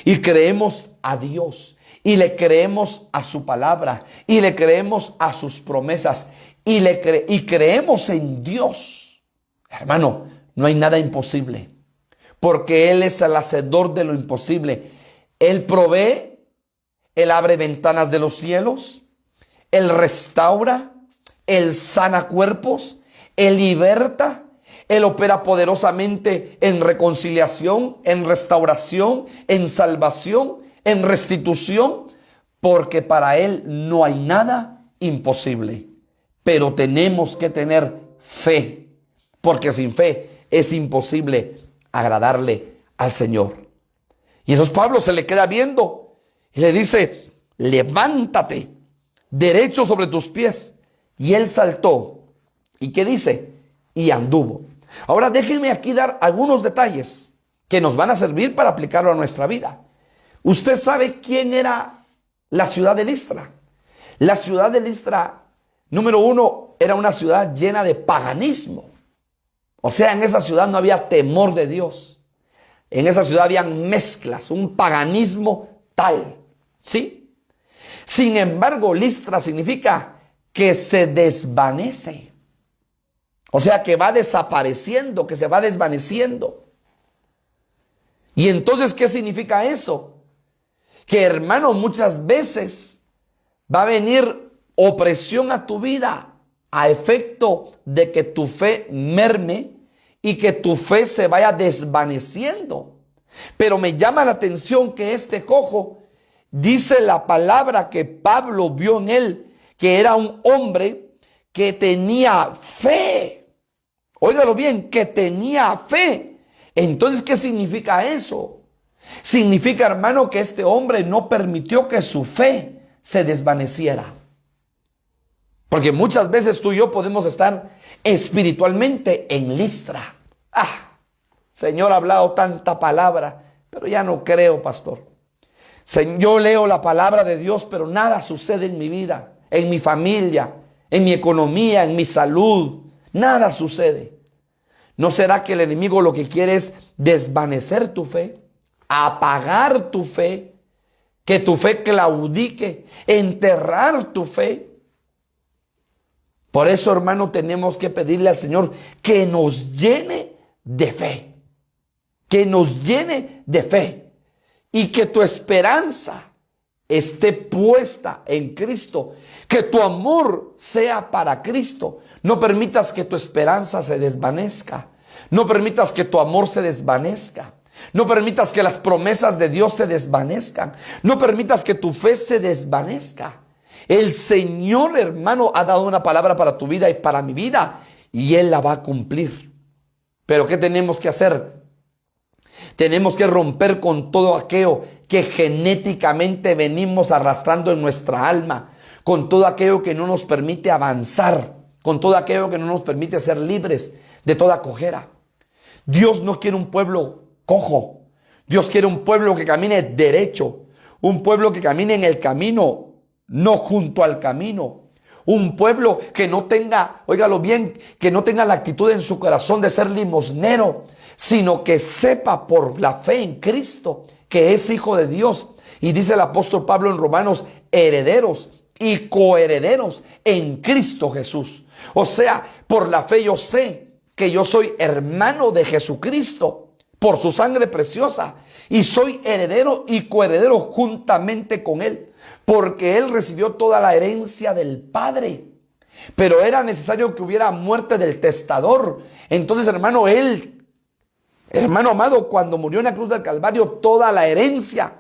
y creemos a Dios y le creemos a su palabra y le creemos a sus promesas y creemos en Dios, hermano, no hay nada imposible. Porque Él es el hacedor de lo imposible. Él provee, Él abre ventanas de los cielos, Él restaura, Él sana cuerpos, Él liberta, Él opera poderosamente en reconciliación, en restauración, en salvación, en restitución, porque para Él no hay nada imposible. Pero tenemos que tener fe, porque sin fe es imposible agradarle al Señor. Y entonces Pablo se le queda viendo y le dice, levántate derecho sobre tus pies. Y él saltó. ¿Y qué dice? Y anduvo. Ahora déjenme aquí dar algunos detalles que nos van a servir para aplicarlo a nuestra vida. Usted sabe quién era la ciudad de Listra. La ciudad de Listra, número uno, era una ciudad llena de paganismo. O sea, en esa ciudad no había temor de Dios. En esa ciudad habían mezclas, un paganismo tal. ¿Sí? Sin embargo, Listra significa que se desvanece. O sea, que va desapareciendo, que se va desvaneciendo. Y entonces, ¿qué significa eso? Que, hermano, muchas veces va a venir opresión a tu vida a efecto de que tu fe merme y que tu fe se vaya desvaneciendo. Pero me llama la atención que este cojo, dice la palabra que Pablo vio en él, que era un hombre que tenía fe. Óigalo bien, que tenía fe. Entonces, ¿qué significa eso? Significa, hermano, que este hombre no permitió que su fe se desvaneciera. Porque muchas veces tú y yo podemos estar espiritualmente en Listra. Señor, ha hablado tanta palabra, pero ya no creo, pastor. Yo leo la palabra de Dios, pero nada sucede en mi vida, en mi familia, en mi economía, en mi salud. Nada sucede. ¿No será que el enemigo lo que quiere es desvanecer tu fe, apagar tu fe, que tu fe claudique, enterrar tu fe? Por eso, hermano, tenemos que pedirle al Señor que nos llene de fe. Que nos llene de fe. y que tu esperanza esté puesta en Cristo, que tu amor sea para Cristo. No permitas que tu esperanza se desvanezca. No permitas que tu amor se desvanezca. No permitas que las promesas de Dios se desvanezcan. No permitas que tu fe se desvanezca. El Señor, hermano, ha dado una palabra para tu vida y para mi vida, y Él la va a cumplir. Pero ¿qué tenemos que hacer? Tenemos que romper con todo aquello que genéticamente venimos arrastrando en nuestra alma, con todo aquello que no nos permite avanzar, con todo aquello que no nos permite ser libres de toda cojera. Dios no quiere un pueblo cojo. Dios quiere un pueblo que camine derecho, un pueblo que camine en el camino, no junto al camino. Un pueblo que no tenga, óigalo bien, que no tenga la actitud en su corazón de ser limosnero, sino que sepa por la fe en Cristo que es hijo de Dios. Y dice el apóstol Pablo en Romanos, herederos y coherederos en Cristo Jesús. O sea, por la fe yo sé que yo soy hermano de Jesucristo por su sangre preciosa, y soy heredero y coheredero juntamente con Él, porque Él recibió toda la herencia del Padre. Pero era necesario que hubiera muerte del testador. Entonces, hermano amado, cuando murió en la cruz del Calvario, toda la herencia,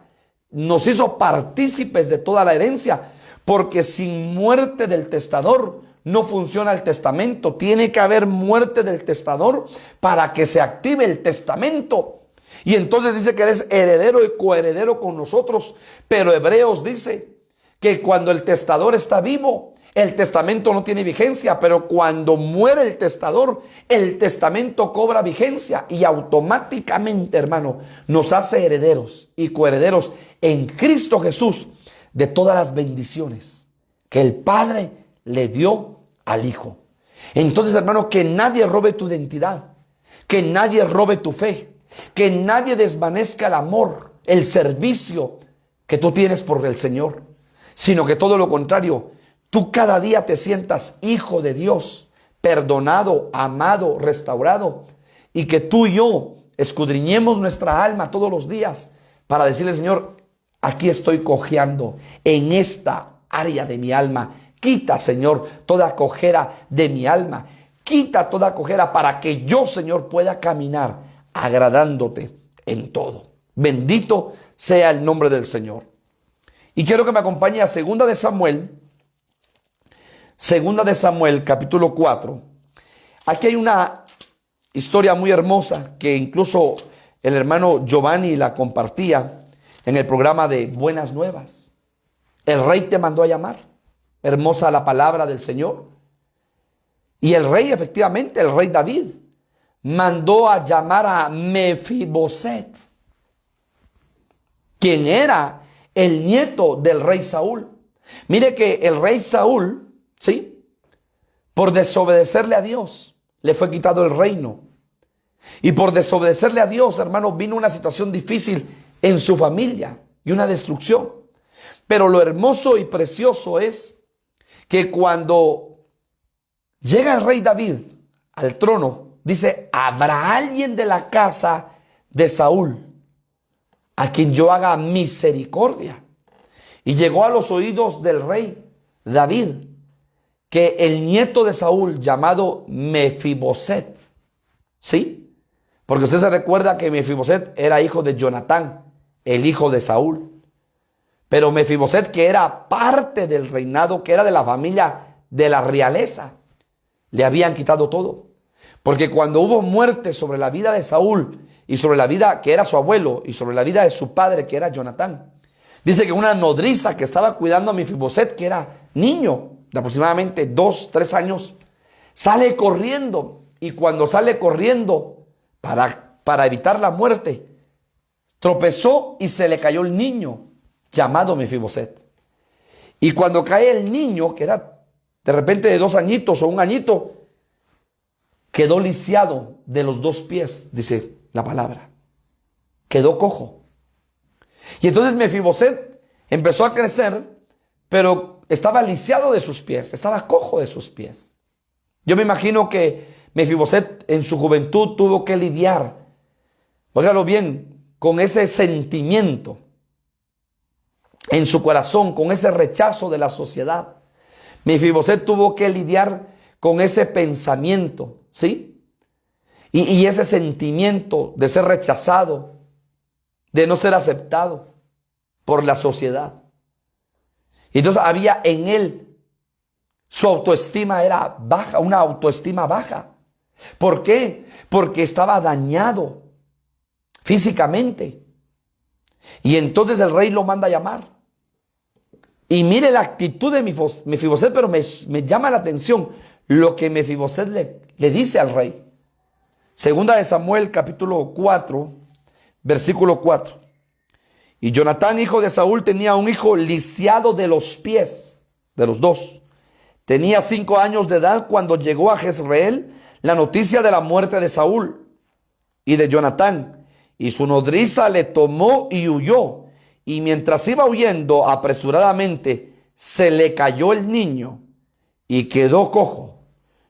nos hizo partícipes de toda la herencia, porque sin muerte del testador no funciona el testamento. Tiene que haber muerte del testador para que se active el testamento. Y entonces dice que eres heredero y coheredero con nosotros. Pero Hebreos dice que cuando el testador está vivo, el testamento no tiene vigencia, pero cuando muere el testador, el testamento cobra vigencia y automáticamente, hermano, nos hace herederos y coherederos en Cristo Jesús de todas las bendiciones que el Padre le dio al Hijo. Entonces, hermano, que nadie robe tu identidad, que nadie robe tu fe, que nadie desvanezca el amor, el servicio que tú tienes por el Señor, sino que todo lo contrario, tú cada día te sientas hijo de Dios, perdonado, amado, restaurado, y que tú y yo escudriñemos nuestra alma todos los días para decirle, Señor, aquí estoy cojeando en esta área de mi alma. Quita, Señor, toda cojera de mi alma. Quita toda cojera para que yo, Señor, pueda caminar agradándote en todo. Bendito sea el nombre del Señor. Y quiero que me acompañe a Segunda de Samuel capítulo 4. Aquí hay una historia muy hermosa que incluso el hermano Giovanni la compartía en el programa de Buenas Nuevas. El rey te mandó a llamar. Hermosa la palabra del Señor. Y el rey, efectivamente, el rey David, mandó a llamar a Mefiboset, quien era el nieto del rey Saúl. Mire que el rey Saúl, ¿sí?, por desobedecerle a Dios, le fue quitado el reino. Y por desobedecerle a Dios, hermano, vino una situación difícil en su familia y una destrucción. Pero lo hermoso y precioso es que cuando llega el rey David al trono, dice, habrá alguien de la casa de Saúl a quien yo haga misericordia. Y llegó a los oídos del rey David que el nieto de Saúl, llamado Mefiboset, ¿sí? Porque usted se recuerda que Mefiboset era hijo de Jonatán, el hijo de Saúl. Pero Mefiboset, que era parte del reinado, que era de la familia de la realeza, le habían quitado todo. Porque cuando hubo muerte sobre la vida de Saúl y sobre la vida que era su abuelo y sobre la vida de su padre, que era Jonatán, dice que una nodriza que estaba cuidando a Mefiboset, que era niño de aproximadamente 2, 3 años, sale corriendo. Y cuando sale corriendo para evitar la muerte, tropezó y se le cayó el niño llamado Mefiboset. Y cuando cae el niño, que era de repente de 2 añitos o 1 añito, quedó lisiado de los 2 pies, dice la palabra. Quedó cojo. Y entonces Mefiboset empezó a crecer, pero estaba lisiado de sus pies, estaba cojo de sus pies. Yo me imagino que Mefiboset en su juventud tuvo que lidiar, óigalo bien, con ese sentimiento en su corazón, con ese rechazo de la sociedad. Mefiboset tuvo que lidiar con ese pensamiento, ¿sí? Y ese sentimiento de ser rechazado, de no ser aceptado por la sociedad. Entonces había en él, su autoestima era baja, una autoestima baja. ¿Por qué? Porque estaba dañado físicamente. Y entonces el rey lo manda a llamar. Y mire la actitud de Mefiboset, pero me llama la atención lo que Mefiboset le dice al rey. Segunda de Samuel, capítulo 4, versículo 4. Y Jonatán, hijo de Saúl, tenía un hijo lisiado de los pies, de los dos. Tenía 5 años de edad cuando llegó a Jezreel la noticia de la muerte de Saúl y de Jonatán. Y su nodriza le tomó y huyó. Y mientras iba huyendo apresuradamente, se le cayó el niño y quedó cojo.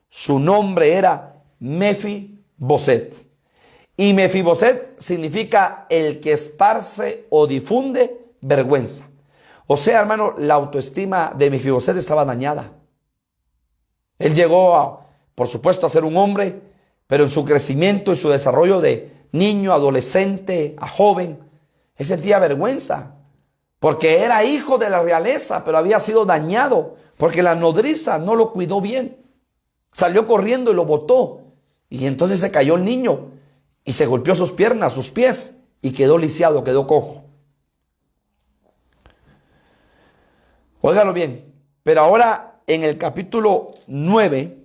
Su nombre era Mefiboset. Y Mefiboset significa el que esparce o difunde vergüenza. O sea, hermano, la autoestima de Mefiboset estaba dañada. Él llegó, por supuesto, a ser un hombre, pero en su crecimiento y su desarrollo de niño, adolescente, a joven, él sentía vergüenza, porque era hijo de la realeza, pero había sido dañado, porque la nodriza no lo cuidó bien. Salió corriendo y lo botó, y entonces se cayó el niño, y se golpeó sus piernas, sus pies, y quedó lisiado, quedó cojo. Óigalo bien, pero ahora en el capítulo 9,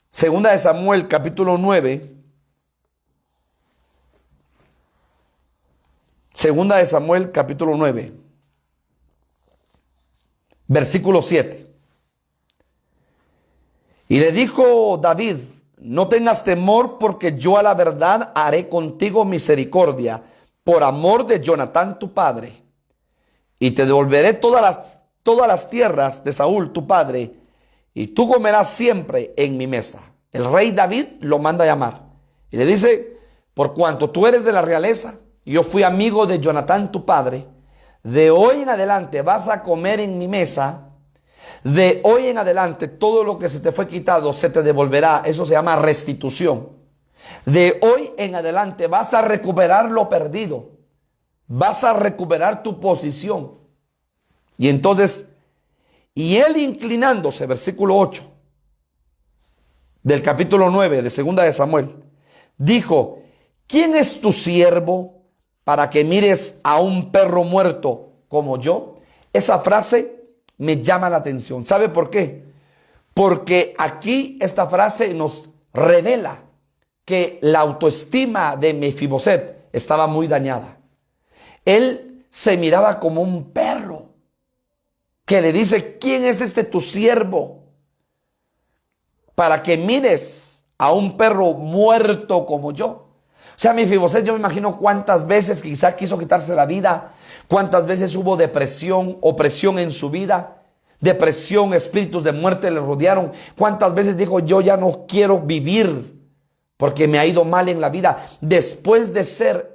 segunda de Samuel, capítulo 9, segunda de Samuel, capítulo 9, versículo 7. Y le dijo David: no tengas temor, porque yo a la verdad haré contigo misericordia por amor de Jonatán tu padre. Y te devolveré todas las tierras de Saúl tu padre, y tú comerás siempre en mi mesa. El rey David lo manda a llamar y le dice: por cuanto tú eres de la realeza, yo fui amigo de Jonatán tu padre, de hoy en adelante vas a comer en mi mesa. De hoy en adelante todo lo que se te fue quitado se te devolverá. Eso se llama restitución. De hoy en adelante vas a recuperar lo perdido. Vas a recuperar tu posición. Y entonces, y él inclinándose, versículo 8 del capítulo 9 de segunda de Samuel, dijo: ¿quién es tu siervo para que mires a un perro muerto como yo? Esa frase me llama la atención. ¿Sabe por qué? Porque aquí esta frase nos revela que la autoestima de Mefiboset estaba muy dañada. Él se miraba como un perro que le dice: ¿quién es este tu siervo para que mires a un perro muerto como yo? O sea, Mefiboset, yo me imagino cuántas veces quizá quiso quitarse la vida, cuántas veces hubo depresión, opresión en su vida, depresión, espíritus de muerte le rodearon, cuántas veces dijo: yo ya no quiero vivir porque me ha ido mal en la vida. Después de ser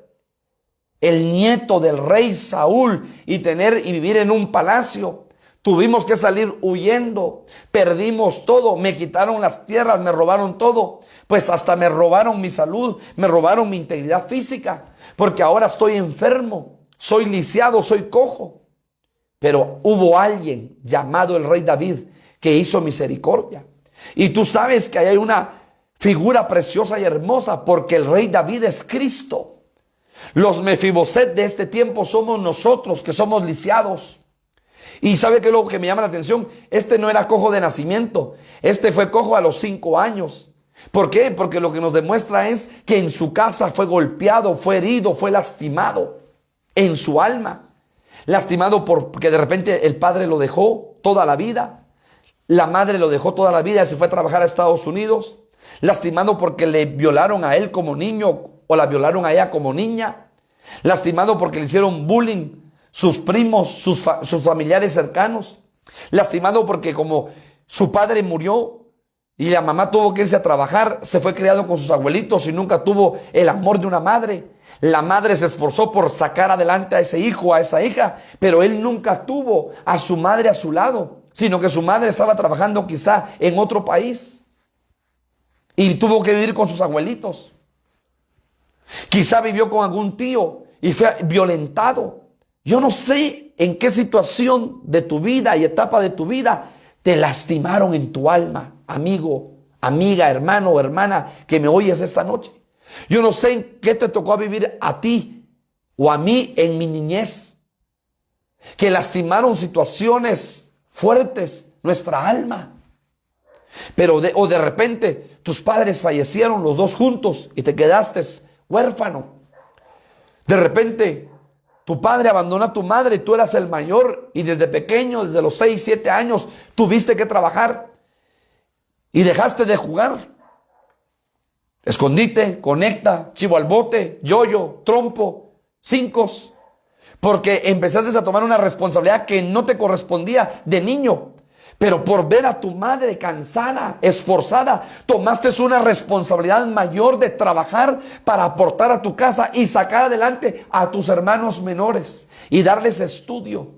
el nieto del rey Saúl y vivir en un palacio, tuvimos que salir huyendo, perdimos todo, me quitaron las tierras, me robaron todo, pues hasta me robaron mi salud, me robaron mi integridad física, porque ahora estoy enfermo, soy lisiado, soy cojo. Pero hubo alguien llamado el rey David que hizo misericordia. Y tú sabes que ahí hay una figura preciosa y hermosa, porque el rey David es Cristo. Los Mefiboset de este tiempo somos nosotros, que somos lisiados. Y ¿sabe qué es lo que me llama la atención? Este no era cojo de nacimiento. Este fue cojo a los 5 años. ¿Por qué? Porque lo que nos demuestra es que en su casa fue golpeado, fue herido, fue lastimado en su alma. Lastimado porque de repente el padre lo dejó toda la vida. La madre lo dejó toda la vida y se fue a trabajar a Estados Unidos. Lastimado porque le violaron a él como niño o la violaron a ella como niña. Lastimado porque le hicieron bullying sus primos, sus familiares cercanos. Lastimado porque como su padre murió y la mamá tuvo que irse a trabajar, se fue criado con sus abuelitos y nunca tuvo el amor de una madre. La madre se esforzó por sacar adelante a ese hijo, a esa hija, pero él nunca tuvo a su madre a su lado, sino que su madre estaba trabajando quizá en otro país y tuvo que vivir con sus abuelitos. Quizá vivió con algún tío y fue violentado. Yo no sé en qué situación de tu vida y etapa de tu vida te lastimaron en tu alma, amigo, amiga, hermano o hermana que me oyes esta noche. Yo no sé en qué te tocó vivir a ti o a mí en mi niñez, que lastimaron situaciones fuertes nuestra alma. Pero de repente tus padres fallecieron los dos juntos y te quedaste huérfano. De repente tu padre abandonó a tu madre y tú eras el mayor y desde pequeño, desde los 6, 7 años, tuviste que trabajar y dejaste de jugar. Escondite, conecta, chivo al bote, yoyo, trompo, cincos, porque empezaste a tomar una responsabilidad que no te correspondía de niño. Pero por ver a tu madre cansada, esforzada, tomaste una responsabilidad mayor de trabajar para aportar a tu casa y sacar adelante a tus hermanos menores y darles estudio.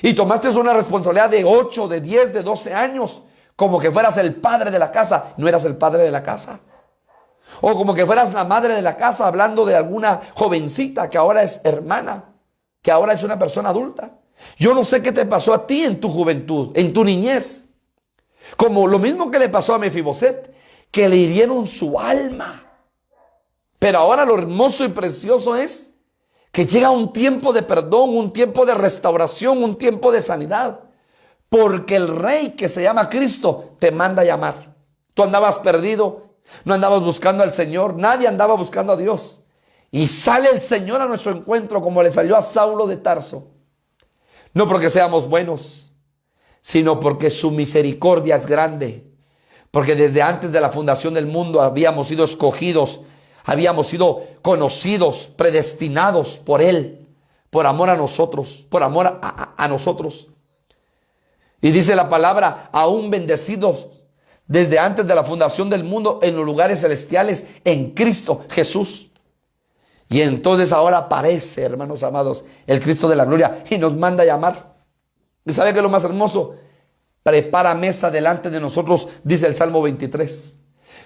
Y tomaste una responsabilidad de 8, de 10, de 12 años, como que fueras el padre de la casa. No eras el padre de la casa. O como que fueras la madre de la casa, hablando de alguna jovencita que ahora es hermana, que ahora es una persona adulta. Yo no sé qué te pasó a ti en tu juventud, en tu niñez. Como lo mismo que le pasó a Mefiboset, que le hirieron su alma. Pero ahora lo hermoso y precioso es que llega un tiempo de perdón, un tiempo de restauración, un tiempo de sanidad. Porque el Rey que se llama Cristo te manda a llamar. Tú andabas perdido, no andabas buscando al Señor, nadie andaba buscando a Dios. Y sale el Señor a nuestro encuentro como le salió a Saulo de Tarso. No porque seamos buenos, sino porque su misericordia es grande. Porque desde antes de la fundación del mundo habíamos sido escogidos, habíamos sido conocidos, predestinados por Él, por amor a nosotros, por amor a nosotros. Y dice la palabra, aún bendecidos desde antes de la fundación del mundo en los lugares celestiales en Cristo Jesús. Y entonces ahora aparece, hermanos amados, el Cristo de la gloria y nos manda a llamar. ¿Y sabe qué es lo más hermoso? Prepara mesa delante de nosotros, dice el Salmo 23.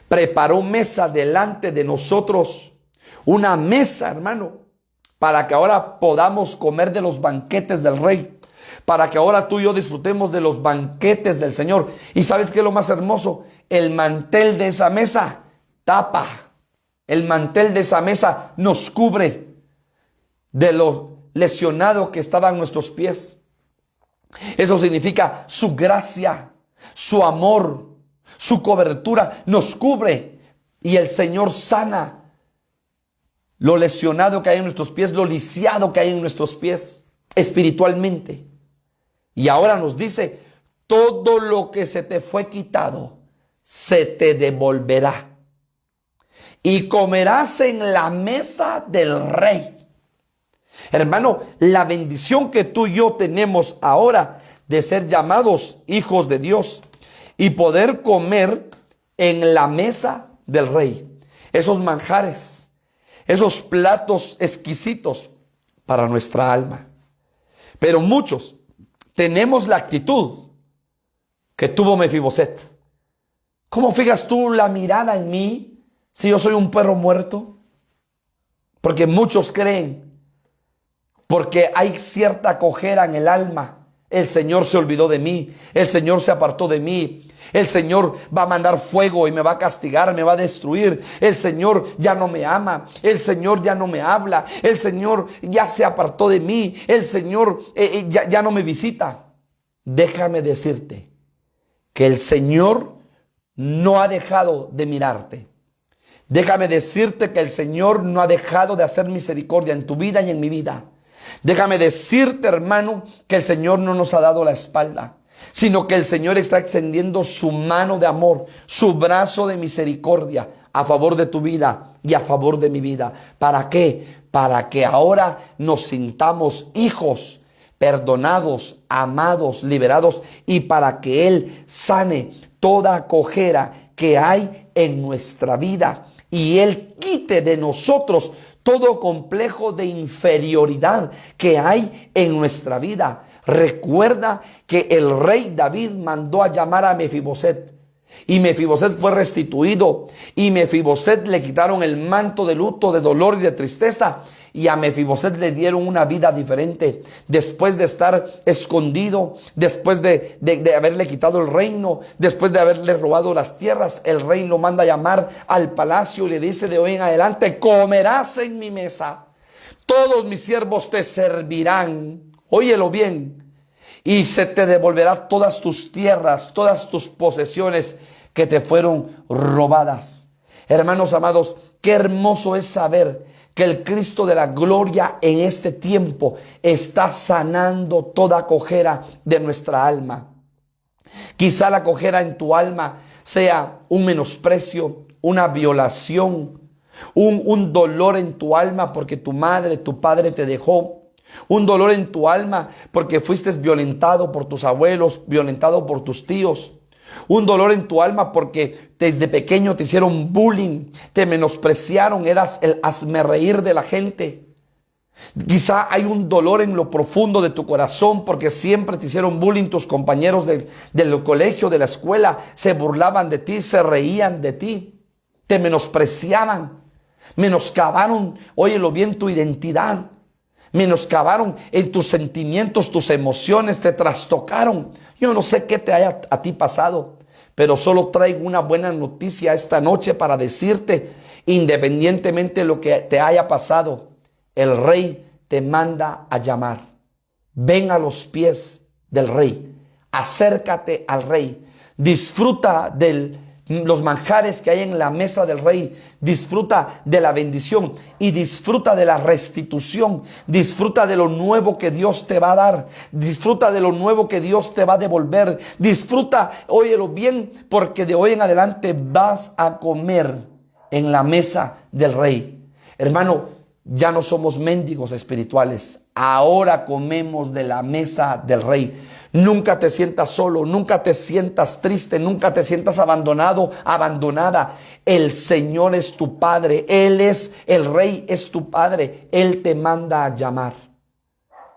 Preparó mesa delante de nosotros. Una mesa, hermano, para que ahora podamos comer de los banquetes del Rey. Para que ahora tú y yo disfrutemos de los banquetes del Señor. ¿Y sabes qué es lo más hermoso? El mantel de esa mesa tapa. El mantel de esa mesa nos cubre de lo lesionado que estaban nuestros pies. Eso significa su gracia, su amor, su cobertura nos cubre. Y el Señor sana lo lesionado que hay en nuestros pies, lo lisiado que hay en nuestros pies espiritualmente. Y ahora nos dice, todo lo que se te fue quitado, se te devolverá. Y comerás en la mesa del Rey. Hermano, la bendición que tú y yo tenemos ahora de ser llamados hijos de Dios y poder comer en la mesa del Rey. Esos manjares, esos platos exquisitos para nuestra alma. Pero muchos tenemos la actitud que tuvo Mefiboset. ¿Cómo fijas tú la mirada en mí si yo soy un perro muerto? Porque muchos creen, porque hay cierta cojera en el alma, el Señor se olvidó de mí, el Señor se apartó de mí, el Señor va a mandar fuego y me va a castigar, me va a destruir, el Señor ya no me ama, el Señor ya no me habla, el Señor ya se apartó de mí, el Señor ya no me visita. Déjame decirte que el Señor no ha dejado de mirarte. Déjame decirte que el Señor no ha dejado de hacer misericordia en tu vida y en mi vida. Déjame decirte, hermano, que el Señor no nos ha dado la espalda, sino que el Señor está extendiendo su mano de amor, su brazo de misericordia a favor de tu vida y a favor de mi vida. ¿Para qué? Para que ahora nos sintamos hijos, perdonados, amados, liberados, y para que Él sane toda cojera que hay en nuestra vida y Él quite de nosotros todo complejo de inferioridad que hay en nuestra vida. Recuerda que el rey David mandó a llamar a Mefiboset. Y Mefiboset fue restituido. Y Mefiboset le quitaron el manto de luto, de dolor y de tristeza. Y a Mefiboset le dieron una vida diferente. Después de estar escondido, después de haberle quitado el reino, después de haberle robado las tierras, el rey lo manda a llamar al palacio y le dice: de hoy en adelante comerás en mi mesa. Todos mis siervos te servirán. Óyelo bien. Y se te devolverá todas tus tierras, todas tus posesiones que te fueron robadas. Hermanos amados, qué hermoso es saber que el Cristo de la gloria en este tiempo está sanando toda cojera de nuestra alma. Quizá la cojera en tu alma sea un menosprecio, una violación, un dolor en tu alma porque tu madre, tu padre te dejó. Un dolor en tu alma porque fuiste violentado por tus abuelos, violentado por tus tíos. Un dolor en tu alma porque desde pequeño te hicieron bullying, te menospreciaron, eras el hazmerreír de la gente. Quizá hay un dolor en lo profundo de tu corazón porque siempre te hicieron bullying tus compañeros del colegio, de la escuela. Se burlaban de ti, se reían de ti, te menospreciaban, menoscabaron, óyelo bien, tu identidad. Menoscabaron en tus sentimientos, tus emociones, te trastocaron. Yo no sé qué te haya a ti pasado, pero solo traigo una buena noticia esta noche para decirte, independientemente de lo que te haya pasado, el rey te manda a llamar. Ven a los pies del rey, acércate al rey, disfruta de los manjares que hay en la mesa del rey, disfruta de la bendición y disfruta de la restitución, disfruta de lo nuevo que Dios te va a dar, disfruta de lo nuevo que Dios te va a devolver, disfruta, óyelo bien, porque de hoy en adelante vas a comer en la mesa del rey. Hermano, ya no somos mendigos espirituales, ahora comemos de la mesa del rey. Nunca te sientas solo, nunca te sientas triste, nunca te sientas abandonado, abandonada. El Señor es tu Padre, Él es el Rey, es tu Padre. Él te manda a llamar.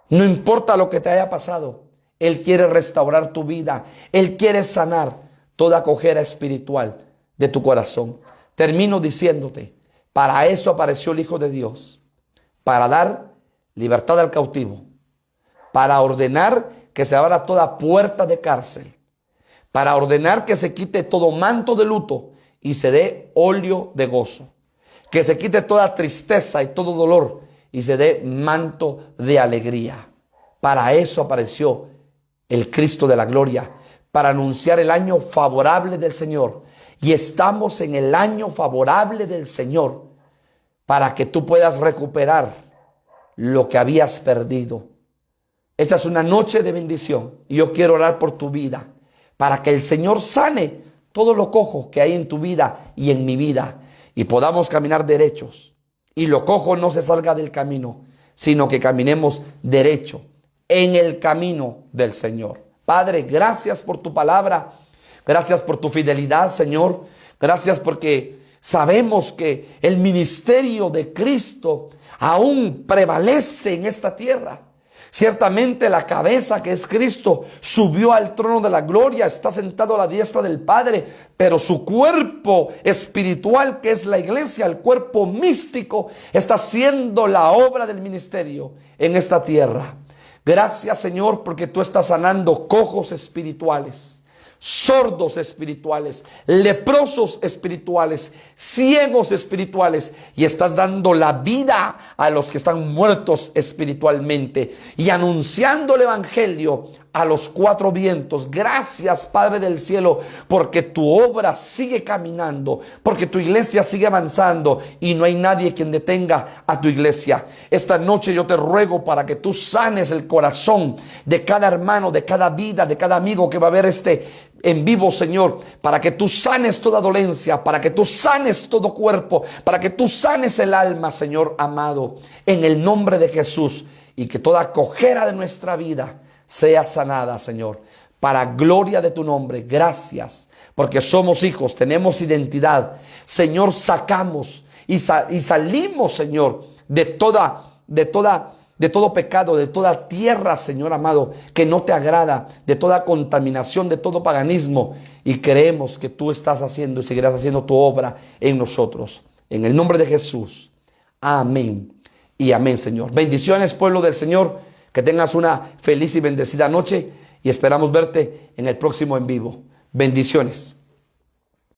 No importa lo que te haya pasado, Él quiere restaurar tu vida. Él quiere sanar toda cojera espiritual de tu corazón. Termino diciéndote, para eso apareció el Hijo de Dios, para dar libertad al cautivo, para ordenar que se abra toda puerta de cárcel, para ordenar que se quite todo manto de luto y se dé óleo de gozo, que se quite toda tristeza y todo dolor y se dé manto de alegría. Para eso apareció el Cristo de la gloria, para anunciar el año favorable del Señor. Y estamos en el año favorable del Señor para que tú puedas recuperar lo que habías perdido. Esta es una noche de bendición y yo quiero orar por tu vida para que el Señor sane todo lo cojo que hay en tu vida y en mi vida y podamos caminar derechos y lo cojo no se salga del camino, sino que caminemos derecho en el camino del Señor. Padre, gracias por tu palabra, gracias por tu fidelidad, Señor, gracias porque sabemos que el ministerio de Cristo aún prevalece en esta tierra. Ciertamente la cabeza, que es Cristo, subió al trono de la gloria, está sentado a la diestra del Padre, pero su cuerpo espiritual, que es la iglesia, el cuerpo místico, está haciendo la obra del ministerio en esta tierra. Gracias, Señor, porque tú estás sanando cojos espirituales, sordos espirituales, leprosos espirituales, ciegos espirituales, y estás dando la vida a los que están muertos espiritualmente y anunciando el evangelio a los cuatro vientos. Gracias, Padre del cielo, porque tu obra sigue caminando, porque tu iglesia sigue avanzando y no hay nadie quien detenga a tu iglesia. Esta noche yo te ruego para que tú sanes el corazón de cada hermano, de cada vida, de cada amigo que va a ver en vivo, Señor, para que tú sanes toda dolencia, para que tú sanes todo cuerpo, para que tú sanes el alma, Señor amado, en el nombre de Jesús, y que toda cojera de nuestra vida sea sanada, Señor, para gloria de tu nombre. Gracias, porque somos hijos, tenemos identidad. Señor, sacamos y salimos, Señor, de todo pecado, de toda tierra, Señor amado, que no te agrada, de toda contaminación, de todo paganismo. Y creemos que tú estás haciendo y seguirás haciendo tu obra en nosotros. En el nombre de Jesús. Amén y amén, Señor. Bendiciones, pueblo del Señor. Que tengas una feliz y bendecida noche. Y esperamos verte en el próximo en vivo. Bendiciones.